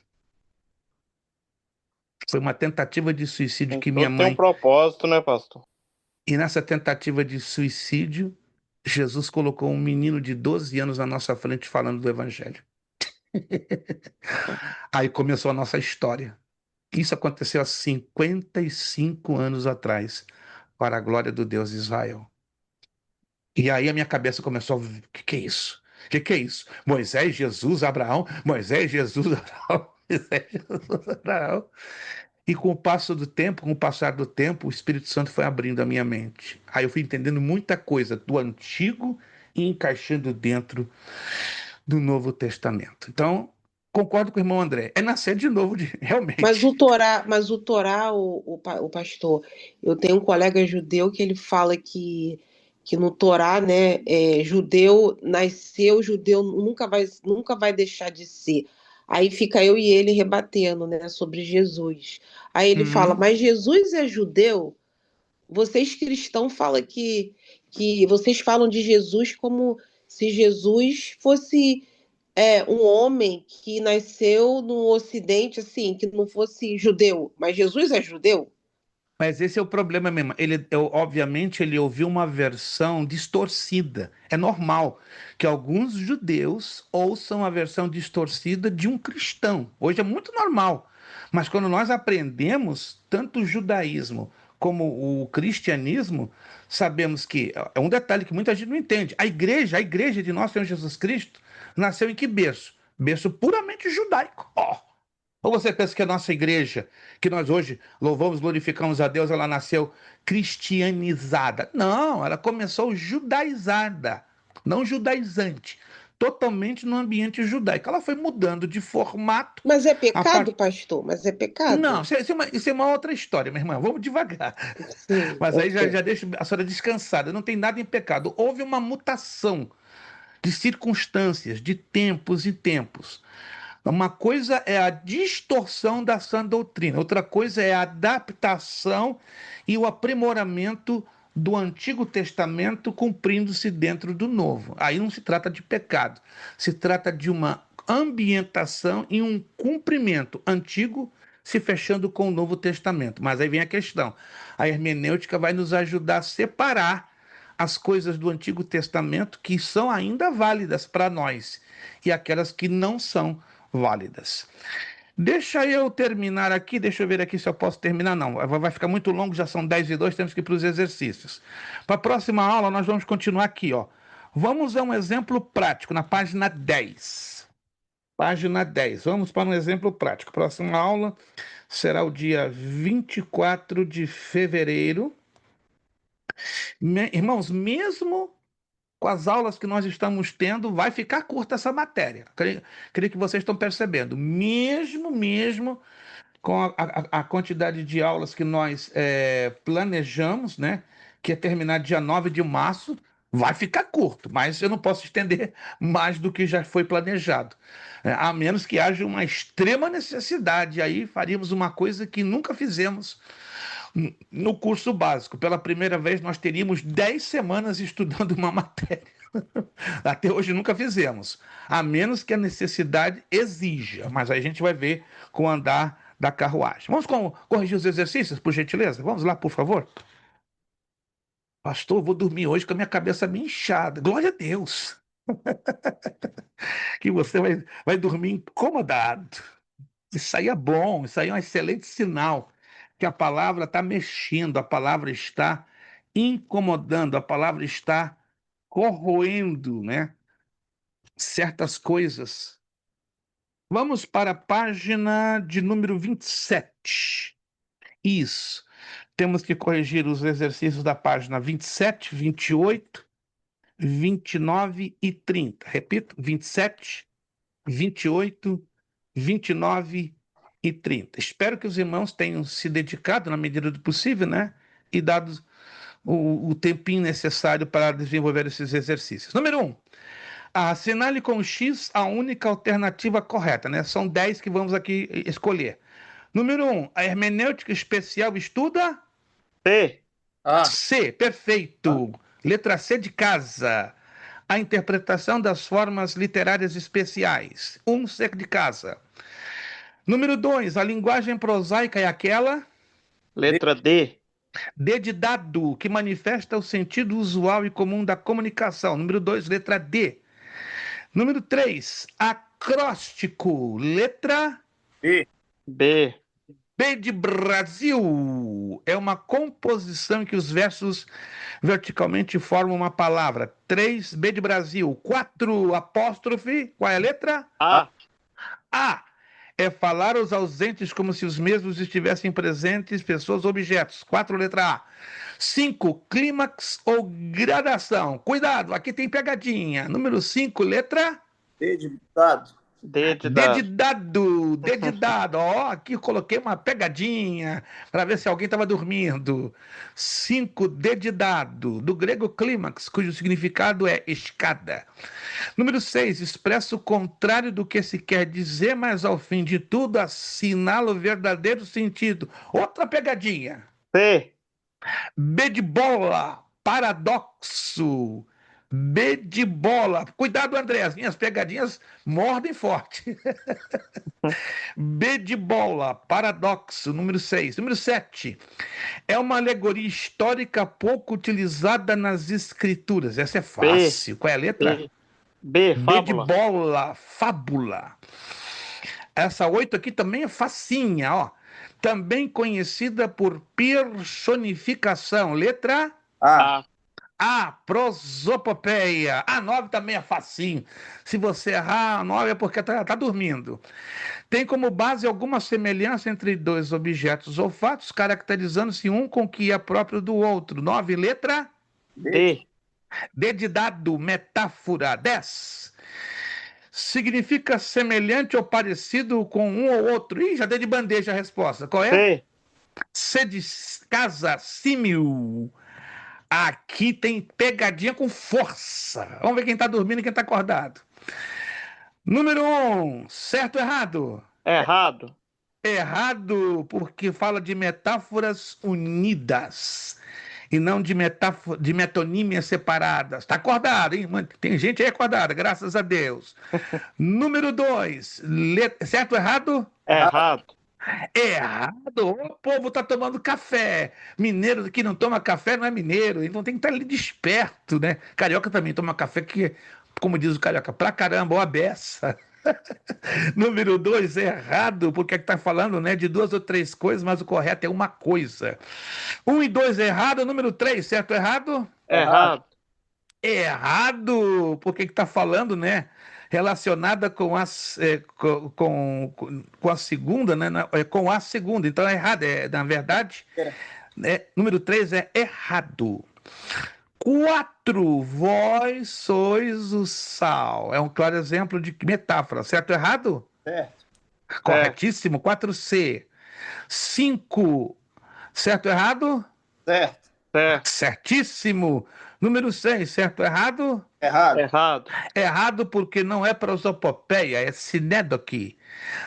Foi uma tentativa de suicídio que minha Tudo tem um mãe. propósito, né, pastor? E nessa tentativa de suicídio, Jesus colocou um menino de 12 anos na nossa frente falando do Evangelho. Aí começou a nossa história. Isso aconteceu há 55 anos atrás, para a glória do Deus de Israel. E aí a minha cabeça começou a... O que é isso? O que é isso? Moisés, Jesus, Abraão, Moisés, Jesus, Abraão, Moisés, Jesus, Abraão. E com o passo do tempo, com o passar do tempo, o Espírito Santo foi abrindo a minha mente. Aí eu fui entendendo muita coisa do Antigo e encaixando dentro do Novo Testamento. Então, concordo com o irmão André. É nascer de novo, realmente. Mas o Torá, o pastor, eu tenho um colega judeu que ele fala que no Torá, né, judeu nasceu, judeu nunca vai deixar de ser. Aí fica eu e ele rebatendo, né, sobre Jesus. Aí ele fala, mas Jesus é judeu? Vocês cristãos falam que vocês falam de Jesus como se Jesus fosse um homem que nasceu no Ocidente, assim, que não fosse judeu. Mas Jesus é judeu? Mas esse é o problema mesmo. Obviamente, ele ouviu uma versão distorcida. É normal que alguns judeus ouçam a versão distorcida de um cristão. Hoje é muito normal. Mas quando nós aprendemos tanto o judaísmo como o cristianismo, sabemos que é um detalhe que muita gente não entende. A igreja de nosso Senhor Jesus Cristo nasceu em que berço? Berço puramente judaico. Ou você pensa que a nossa igreja, que nós hoje louvamos, glorificamos a Deus, ela nasceu cristianizada? Não, ela começou judaizada, não judaizante, totalmente no ambiente judaico. Ela foi mudando de formato. Mas é pecado, pastor? Mas é pecado? Não, isso é uma outra história, minha irmã. Vamos devagar. Sim, Mas aí ok. já deixa a senhora descansada. Não tem nada em pecado. Houve uma mutação de circunstâncias, de tempos e tempos. Uma coisa é a distorção da sã doutrina, outra coisa é a adaptação e o aprimoramento do Antigo Testamento cumprindo-se dentro do Novo. Aí não se trata de pecado, se trata de uma ambientação e um cumprimento antigo se fechando com o Novo Testamento. Mas aí vem a questão: a hermenêutica vai nos ajudar a separar as coisas do Antigo Testamento que são ainda válidas para nós e aquelas que não são válidas. Deixa eu terminar aqui, deixa eu ver aqui se eu posso terminar. Não, vai ficar muito longo, já são 10:02, temos que ir para os exercícios. Para a próxima aula, nós vamos continuar aqui, ó. Vamos a um exemplo prático, na página 10. Página 10. Vamos para um exemplo prático. Próxima aula será o dia 24 de fevereiro. Irmãos, mesmo com as aulas que nós estamos tendo, vai ficar curta essa matéria. Creio que vocês estão percebendo. Mesmo com a quantidade de aulas que nós planejamos, né, que é terminar dia 9 de março, vai ficar curto, mas eu não posso estender mais do que já foi planejado. A menos que haja uma extrema necessidade, aí faríamos uma coisa que nunca fizemos no curso básico. Pela primeira vez, nós teríamos 10 semanas estudando uma matéria. Até hoje nunca fizemos, a menos que a necessidade exija, mas aí a gente vai ver com o andar da carruagem. Vamos corrigir os exercícios, por gentileza? Vamos lá, por favor. Pastor, vou dormir hoje com a minha cabeça bem inchada. Glória a Deus. Que você vai dormir incomodado. Isso aí é bom, isso aí é um excelente sinal que a palavra está mexendo, a palavra está incomodando, a palavra está corroendo, né, certas coisas. Vamos para a página de número 27. Isso. Temos que corrigir os exercícios da página 27, 28, 29 e 30. Repito, 27, 28, 29 e 30. Espero que os irmãos tenham se dedicado na medida do possível, né? E dado o tempinho necessário para desenvolver esses exercícios. Número 1. Assinale com X a única alternativa correta, né? São 10 que vamos aqui escolher. Número 1. A hermenêutica especial estuda? C. C. Perfeito. Letra C de casa. A interpretação das formas literárias especiais. C de casa. Número 2, a linguagem prosaica é aquela? Letra D. D de dado, que manifesta o sentido usual e comum da comunicação. Número 2, letra D. Número 3, acróstico. Letra B. B. B de Brasil. É uma composição em que os versos verticalmente formam uma palavra. 3, B de Brasil. 4, apóstrofe. Qual é a letra? A. A. É falar aos ausentes como se os mesmos estivessem presentes, pessoas, objetos. 4, letra A. 5, clímax ou gradação. Cuidado, aqui tem pegadinha. Número 5, letra D de dado. D de D de dado. dado. D de dado. Ó, aqui eu coloquei uma pegadinha para ver se alguém estava dormindo. 5, D de dado. Do grego clímax, cujo significado é escada. Número 6, expressa o contrário do que se quer dizer, mas ao fim de tudo assinala o verdadeiro sentido. Outra pegadinha. C. B de bola, paradoxo. B de bola. Cuidado, André, as minhas pegadinhas mordem forte. B de bola, paradoxo, número 6. Número 7. É uma alegoria histórica pouco utilizada nas escrituras. Essa é fácil. Qual é a letra? B. B. B de Fábula. bola, fábula. Essa 8 aqui também é facinha, ó. Também conhecida por personificação. Letra A. A. A, prosopopeia. A 9 também é facinho. Se você errar a 9 é porque tá dormindo. Tem como base alguma semelhança entre dois objetos ou fatos, caracterizando-se um com o que é próprio do outro. 9, letra D. D de dado, metáfora. 10. Significa semelhante ou parecido com um ou outro. Ih, já dei de bandeja a resposta. Qual é? C. C de casa, símil. Aqui tem pegadinha com força. Vamos ver quem está dormindo e quem está acordado. Número 1, certo ou errado? Errado. Errado, porque fala de metáforas unidas e não de metonímias separadas. Está acordado, hein? Tem gente aí acordada, graças a Deus. Número 2, certo ou errado? Errado. Errado. O povo está tomando café. Mineiro que não toma café não é mineiro, então tem que estar ali desperto, né? Carioca também toma café que, como diz o carioca, pra caramba, ó a beça. Número 2, errado, porque está falando, né, de 2 ou 3 coisas, mas o correto é uma coisa. 1 e 2 errado. Número 3, certo ou errado? Errado. Errado, porque está falando, né, relacionada com com a segunda, né, com a segunda. Então é errado, na verdade, número 3 é errado. 4, vós sois o sal. É um claro exemplo de metáfora, certo ou errado? Certo. Corretíssimo, 4C. 5, certo ou errado? Certo. Certo. Certíssimo. Número 6, certo ou errado? Errado. Errado. Errado porque não é prosopopeia, é sinédoque.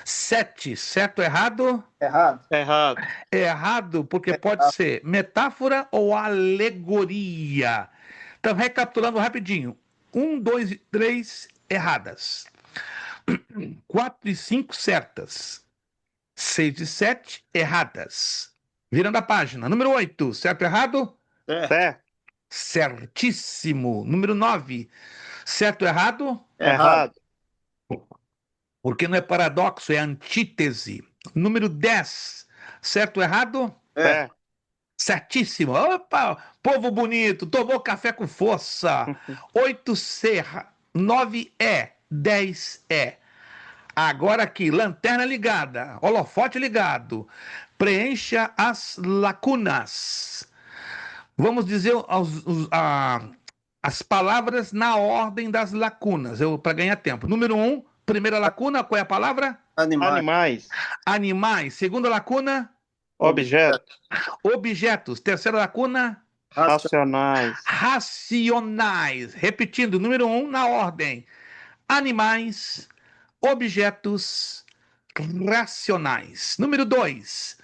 7, certo ou errado? Errado. Errado. Errado porque pode ser metáfora ou alegoria. Então, recapitulando rapidinho. 1, 2 e 3 erradas. 4 e 5 certas. 6 e 7 erradas. Virando a página. Número 8, certo ou errado? Certo. Certo. Certíssimo. Número 9. Certo ou errado? Errado. Porque não é paradoxo, é antítese. Número 10. Certo ou errado? Certo. Certíssimo. Opa, povo bonito, tomou café com força. 8C, 9E, 10E. Agora aqui, lanterna ligada, holofote ligado. Preencha as lacunas. Vamos dizer as palavras na ordem das lacunas, para ganhar tempo. Número 1, primeira lacuna, qual é a palavra? Animais. Animais. Segunda lacuna? Objetos. Objetos. Terceira lacuna? Racionais. Racionais. Repetindo, número 1, na ordem. Animais, objetos, racionais. Número 2,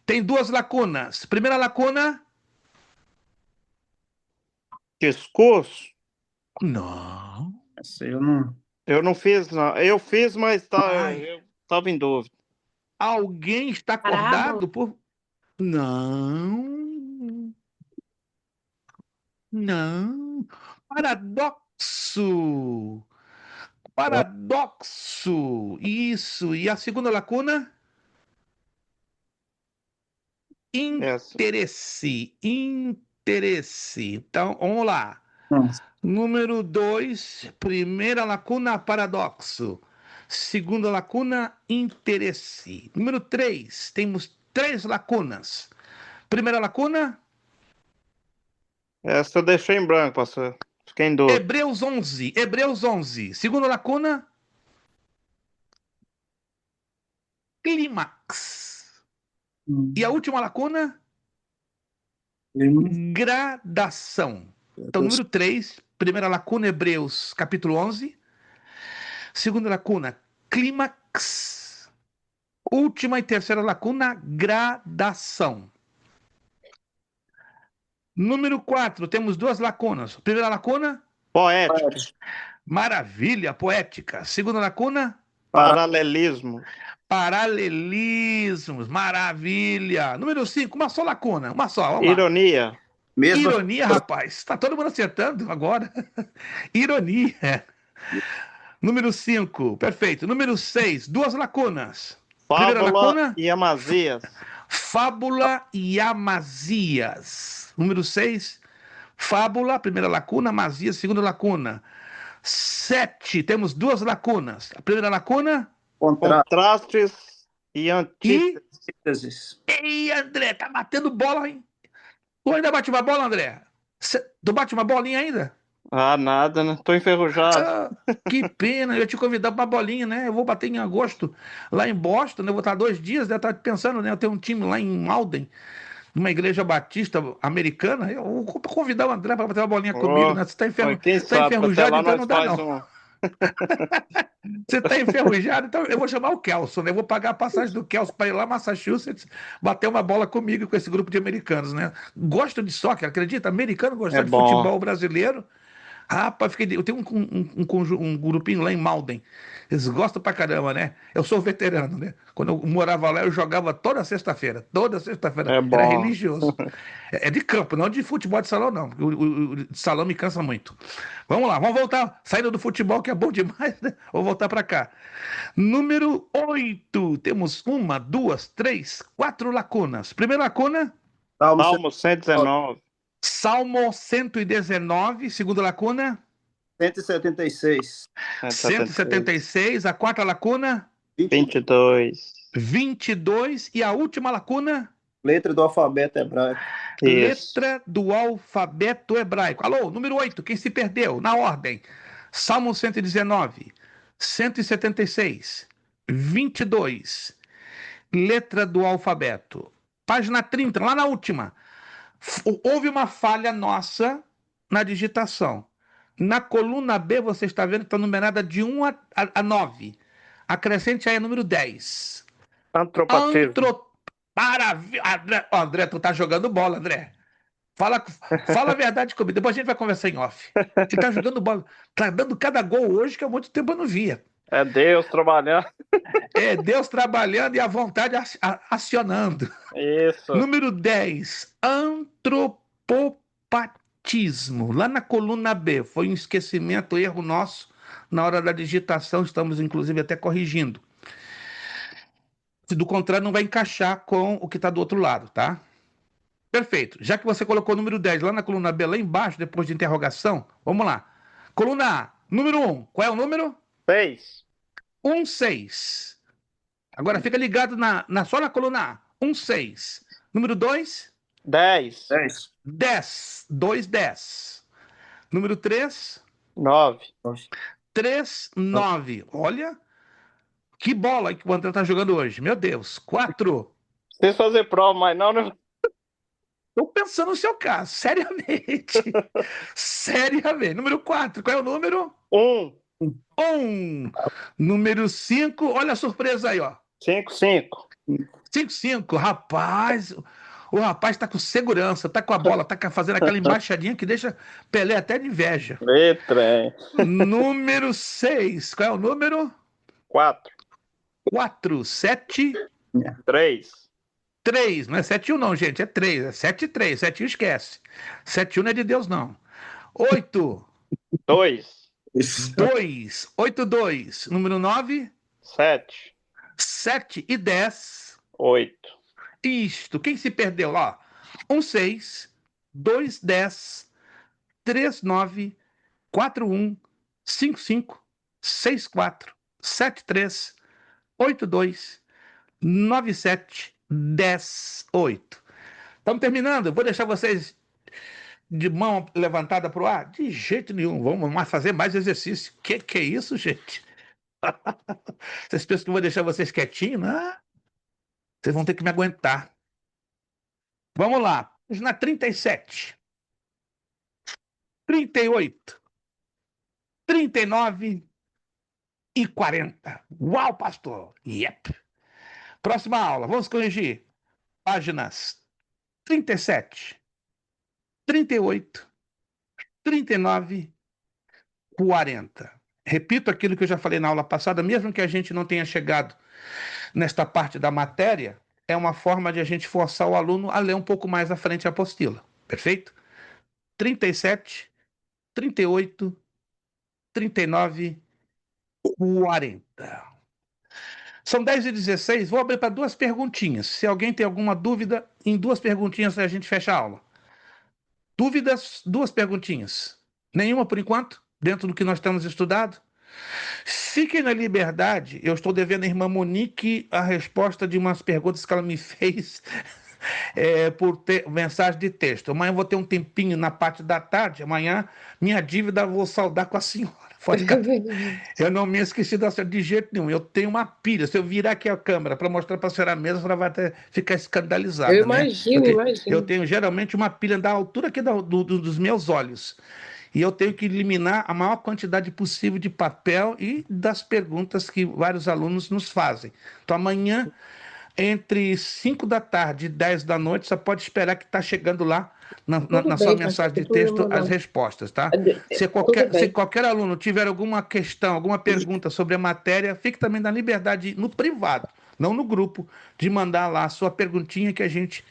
tem duas lacunas. Primeira lacuna? Discurso. Não. Essa eu não. Eu não fiz, não. Eu fiz, mas Ai. eu estava em dúvida. Alguém está acordado por... Não. Não. Paradoxo. Paradoxo. Isso. E a segunda lacuna? Essa. Interesse. Interesse. Então, vamos lá. Não. Número 2, primeira lacuna, paradoxo. Segunda lacuna, interesse. Número 3, temos 3 lacunas. Primeira lacuna, Essa eu deixei em branco, pastor. Fiquei em dúvida. Hebreus 11. Hebreus 11. Segunda lacuna, clímax. E a última lacuna, gradação. Então, número 3, primeira lacuna, Hebreus, capítulo 11. Segunda lacuna, clímax. Última e terceira lacuna, gradação. Número 4, temos duas lacunas. Primeira lacuna, Poética. maravilha, poética. Segunda lacuna, Paralelismo. paralelismos, maravilha. Número 5, uma só lacuna, uma só, vamos lá. Ironia. Mesmo Ironia, rapaz. Tá todo mundo acertando agora. Ironia. Número 5, perfeito. Número 6, duas lacunas. Primeira Fábula lacuna, e Amazias. fábula e Amazias. Número 6, fábula, primeira lacuna, Amazias, segunda lacuna. 7, temos duas lacunas. A primeira lacuna, Contrastes e antíteses. antíteses. ei, André, tá batendo bola, hein? Tu ainda bate uma bola, André? Tu bate uma bolinha ainda? Ah, nada, né? Tô enferrujado. Ah, que pena, eu ia te convidar para uma bolinha, né? Eu vou bater em agosto lá em Boston, né? Eu vou estar 2 dias, né? Eu tava pensando, né? Eu tenho um time lá em Malden, numa igreja batista americana. Eu vou convidar o André para bater uma bolinha comigo, né? Você tá, Quem tá sabe, até enferrujado, lá então nós não dá, faz não. Você tá enferrujado, então eu vou chamar o Kelson, né? Eu vou pagar a passagem do Kelson para ir lá em Massachusetts bater uma bola comigo com esse grupo de americanos, né? Gosto de soccer, acredita? Americano gosta É de bom. futebol brasileiro. Rapaz, eu tenho um grupinho lá em Malden. Eles gostam pra caramba, né? Eu sou veterano, né? Quando eu morava lá, eu jogava toda sexta-feira. Toda sexta-feira. É Era bom. religioso. É de campo, não de futebol de salão, não. O de salão me cansa muito. Vamos lá, vamos voltar. Saindo do futebol, que é bom demais, né? Vou voltar pra cá. Número 8. Temos 1, 2, 3, 4 lacunas. Primeira lacuna, Salmo 119. Salmo 119. Segunda lacuna, 176. 176, a quarta lacuna, 22. 22 e a última lacuna, Letra do alfabeto hebraico. Isso. letra do alfabeto hebraico. Alô, número 8, quem se perdeu? Na ordem. Salmo 119, 176, 22, letra do alfabeto. Página 30, lá na última. Houve uma falha nossa na digitação. Na coluna B, você está vendo que está numerada de 1 a 9. Acrescente aí a número 10. Antropatismo. Maravilha. André, tu tá jogando bola, André. Fala a verdade comigo. Depois a gente vai conversar em off. Ele tá jogando bola. Tá dando cada gol hoje que há muito tempo eu não via. É Deus trabalhando. É Deus trabalhando e a vontade acionando. Isso. Número 10. Antropopatia. batismo, lá na coluna B. Foi um esquecimento, erro nosso na hora da digitação, estamos inclusive até corrigindo. Se do contrário, não vai encaixar com o que está do outro lado, tá? Perfeito. Já que você colocou o número 10 lá na coluna B, lá embaixo, depois de interrogação, vamos lá. Coluna A, número 1. Qual é o número? 6. 6. Agora fica ligado só na coluna A. 6. Número 2? 10. 10. 10. Número 3? 9. 9. Olha, que bola que o André está jogando hoje. Meu Deus. 4. Sem fazer prova, mas não, né? Estou pensando no seu caso, seriamente. Seriamente. Número 4, qual é o número? 1. 1. Número 5, olha a surpresa aí, ó. 5, 5. 5, 5. Rapaz, o rapaz está com segurança, está com a bola, está fazendo aquela embaixadinha que deixa Pelé até de inveja. Letra. Número 6, qual é o número? 4. 4, 7. 3. 3, não é 7 1 não, gente, é 3, é 7 3, 7 1 esquece. 7 1 não é de Deus, não. 8. 2. 2. 8, 2. Número 9. 7. 7 e 10. 8. Isto. Quem se perdeu lá? 6, 10, 9, 1, 5, 3, 7, 8. Estamos terminando. Vou deixar vocês de mão levantada para o ar? De jeito nenhum. Vamos fazer mais exercício. Que é isso, gente? Vocês pensam que eu vou deixar vocês quietinhos? Não. Vocês vão ter que me aguentar. Vamos lá. Na 37. 38. 39 e 40. Uau, pastor! Yep. Próxima aula. Vamos corrigir. Páginas 37, 38, 39, 40. Repito aquilo que eu já falei na aula passada, mesmo que a gente não tenha chegado nesta parte da matéria, é uma forma de a gente forçar o aluno a ler um pouco mais à frente a apostila. Perfeito? 37, 38, 39, 40. São 10h16, vou abrir para 2 perguntinhas. Se alguém tem alguma dúvida, em 2 perguntinhas a gente fecha a aula. Dúvidas? 2 perguntinhas. Nenhuma por enquanto? Dentro do que nós temos estudado? Fiquem na liberdade. Eu estou devendo à irmã Monique a resposta de umas perguntas que ela me fez por mensagem de texto. Amanhã eu vou ter um tempinho na parte da tarde. Amanhã minha dívida eu vou saldar com a senhora. Pode ficar. Eu não me esqueci da senhora de jeito nenhum. Eu tenho uma pilha. Se eu virar aqui a câmera para mostrar para a senhora mesmo, a senhora vai até ficar escandalizada. Eu imagino, né? imagino. Eu tenho geralmente uma pilha da altura aqui dos meus olhos. E eu tenho que eliminar a maior quantidade possível de papel e das perguntas que vários alunos nos fazem. Então, amanhã, entre 5 da tarde e 10 da noite, você pode esperar que está chegando lá na sua mensagem de texto as respostas, tá? Se qualquer aluno tiver alguma questão, alguma pergunta sobre a matéria, fique também na liberdade, no privado, não no grupo, de mandar lá a sua perguntinha que a gente,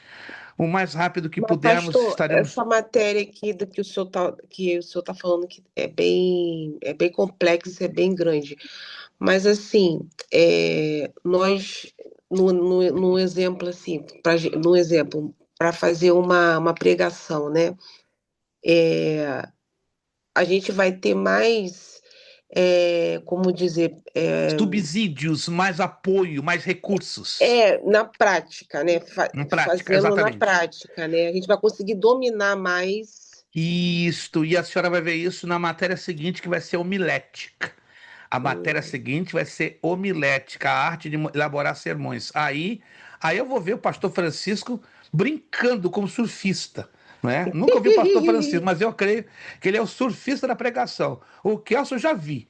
o mais rápido que pudermos, pastor, estaremos... Essa matéria aqui do que o senhor está falando que é bem complexa, é bem grande. Mas assim, nós no exemplo assim, para fazer uma pregação, né? A gente vai ter mais, como dizer, subsídios, mais apoio, mais recursos. Na prática, né? Na prática, Fazendo exatamente. na prática, né? A gente vai conseguir dominar mais. Isto, e a senhora vai ver isso na matéria seguinte, que vai ser homilética. A matéria seguinte vai ser homilética, a arte de elaborar sermões. Aí eu vou ver o pastor Francisco brincando como surfista. Não é? Nunca ouvi o pastor Francisco, mas eu creio que ele é o surfista da pregação. O Kelso eu já vi.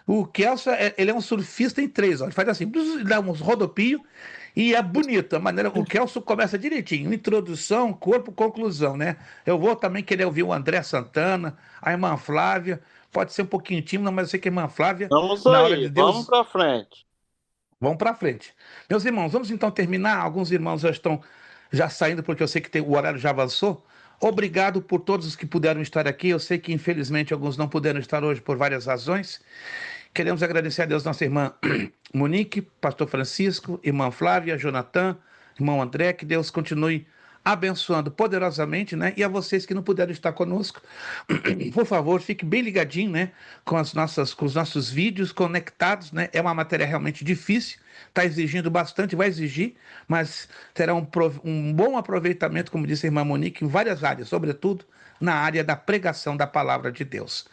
O Kelso, ele é um surfista em 3, ó. Ele faz assim, dá uns rodopios e é bonito. A maneira, o Kelso começa direitinho, introdução, corpo, conclusão, né? Eu vou também querer ouvir o André Santana, a irmã Flávia. Pode ser um pouquinho tímida, mas eu sei que a irmã Flávia, Vamos na aí, hora de Deus... vamos para frente. Vamos para frente. Meus irmãos, vamos então terminar. Alguns irmãos já estão saindo, porque eu sei que o horário já avançou. Obrigado por todos os que puderam estar aqui. Eu sei que, infelizmente, alguns não puderam estar hoje por várias razões. Queremos agradecer a Deus, nossa irmã Monique, pastor Francisco, irmã Flávia, Jonathan, irmão André, que Deus continue abençoando poderosamente, né? E a vocês que não puderam estar conosco, por favor, fique bem ligadinho, né? Com os nossos vídeos conectados, né? É uma matéria realmente difícil, está exigindo bastante, vai exigir, mas terá um bom aproveitamento, como disse a irmã Monique, em várias áreas, sobretudo na área da pregação da palavra de Deus.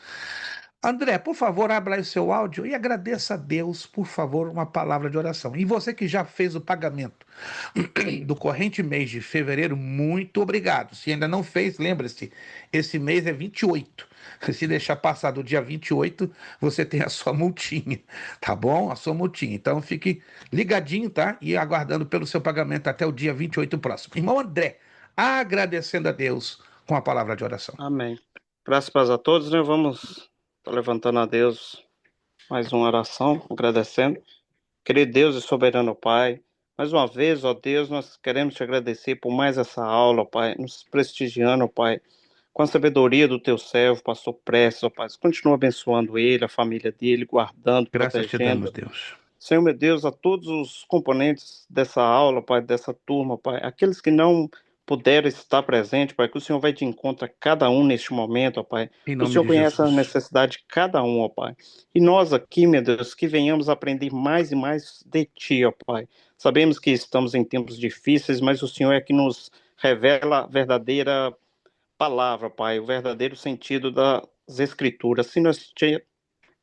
André, por favor, abra aí o seu áudio e agradeça a Deus, por favor, uma palavra de oração. E você que já fez o pagamento do corrente mês de fevereiro, muito obrigado. Se ainda não fez, lembre-se, esse mês é 28. Se deixar passar do dia 28, você tem a sua multinha, tá bom? A sua multinha. Então fique ligadinho, tá? E aguardando pelo seu pagamento até o dia 28 próximo. Irmão André, agradecendo a Deus com a palavra de oração. Amém. Graças a todos, né? Vamos levantando a Deus mais uma oração, agradecendo. Querido Deus e soberano Pai, mais uma vez, ó Deus, nós queremos te agradecer por mais essa aula, ó Pai, nos prestigiando, ó Pai, com a sabedoria do teu servo, pastor Prestes, ó Pai. Continua abençoando ele, a família dele, guardando, Graças te damos, protegendo. Deus. Senhor, meu Deus, a todos os componentes dessa aula, Pai, dessa turma, Pai, aqueles que não puderam estar presentes, Pai, que o Senhor vai de encontro a cada um neste momento, ó Pai. Em O nome Senhor de conhece a Jesus. necessidade de cada um, ó Pai. E nós aqui, meu Deus, que venhamos aprender mais e mais de Ti, ó Pai. Sabemos que estamos em tempos difíceis, mas o Senhor é que nos revela a verdadeira palavra, Pai, o verdadeiro sentido das Escrituras. Assim nós te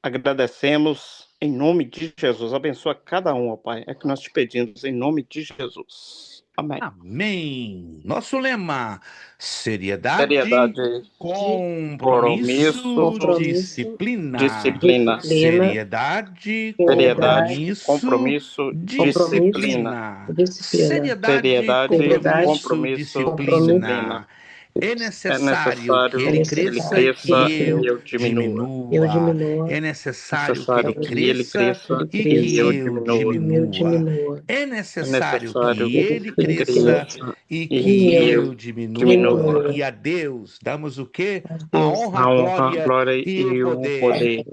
agradecemos em nome de Jesus. Abençoa cada um, ó Pai. É que nós te pedimos em nome de Jesus. Amém. Amém. Nosso lema: seriedade, Seriedade, compromisso, compromisso, disciplina. disciplina. Seriedade, Seriedade, compromisso, compromisso, disciplina. disciplina. Seriedade, compromisso, disciplina. É É necessário que necessário ele que ele cresça cresça e eu diminua. Eu diminua. diminua. É necessário que ele Necessário que ele cresça cresça e e que eu eu diminua. diminua. É É necessário necessário que ele que ele cresça cresça e e que eu eu diminua. diminua. E a Deus damos o quê? A A Deus. honra, a A honra, glória glória e o e o poder. poder.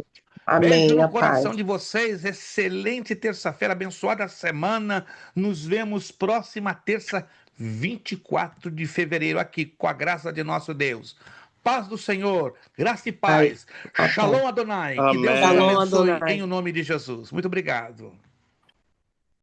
Beijo Amém, no a paz. coração de vocês. Excelente terça-feira, abençoada semana. Nos vemos próxima terça, 24 de fevereiro, aqui, com a graça de nosso Deus. Paz do Senhor, graça e paz. Ai, Shalom Adonai. Que Deus Amém. nos Shalom abençoe Adonai. em o nome de Jesus. Muito obrigado.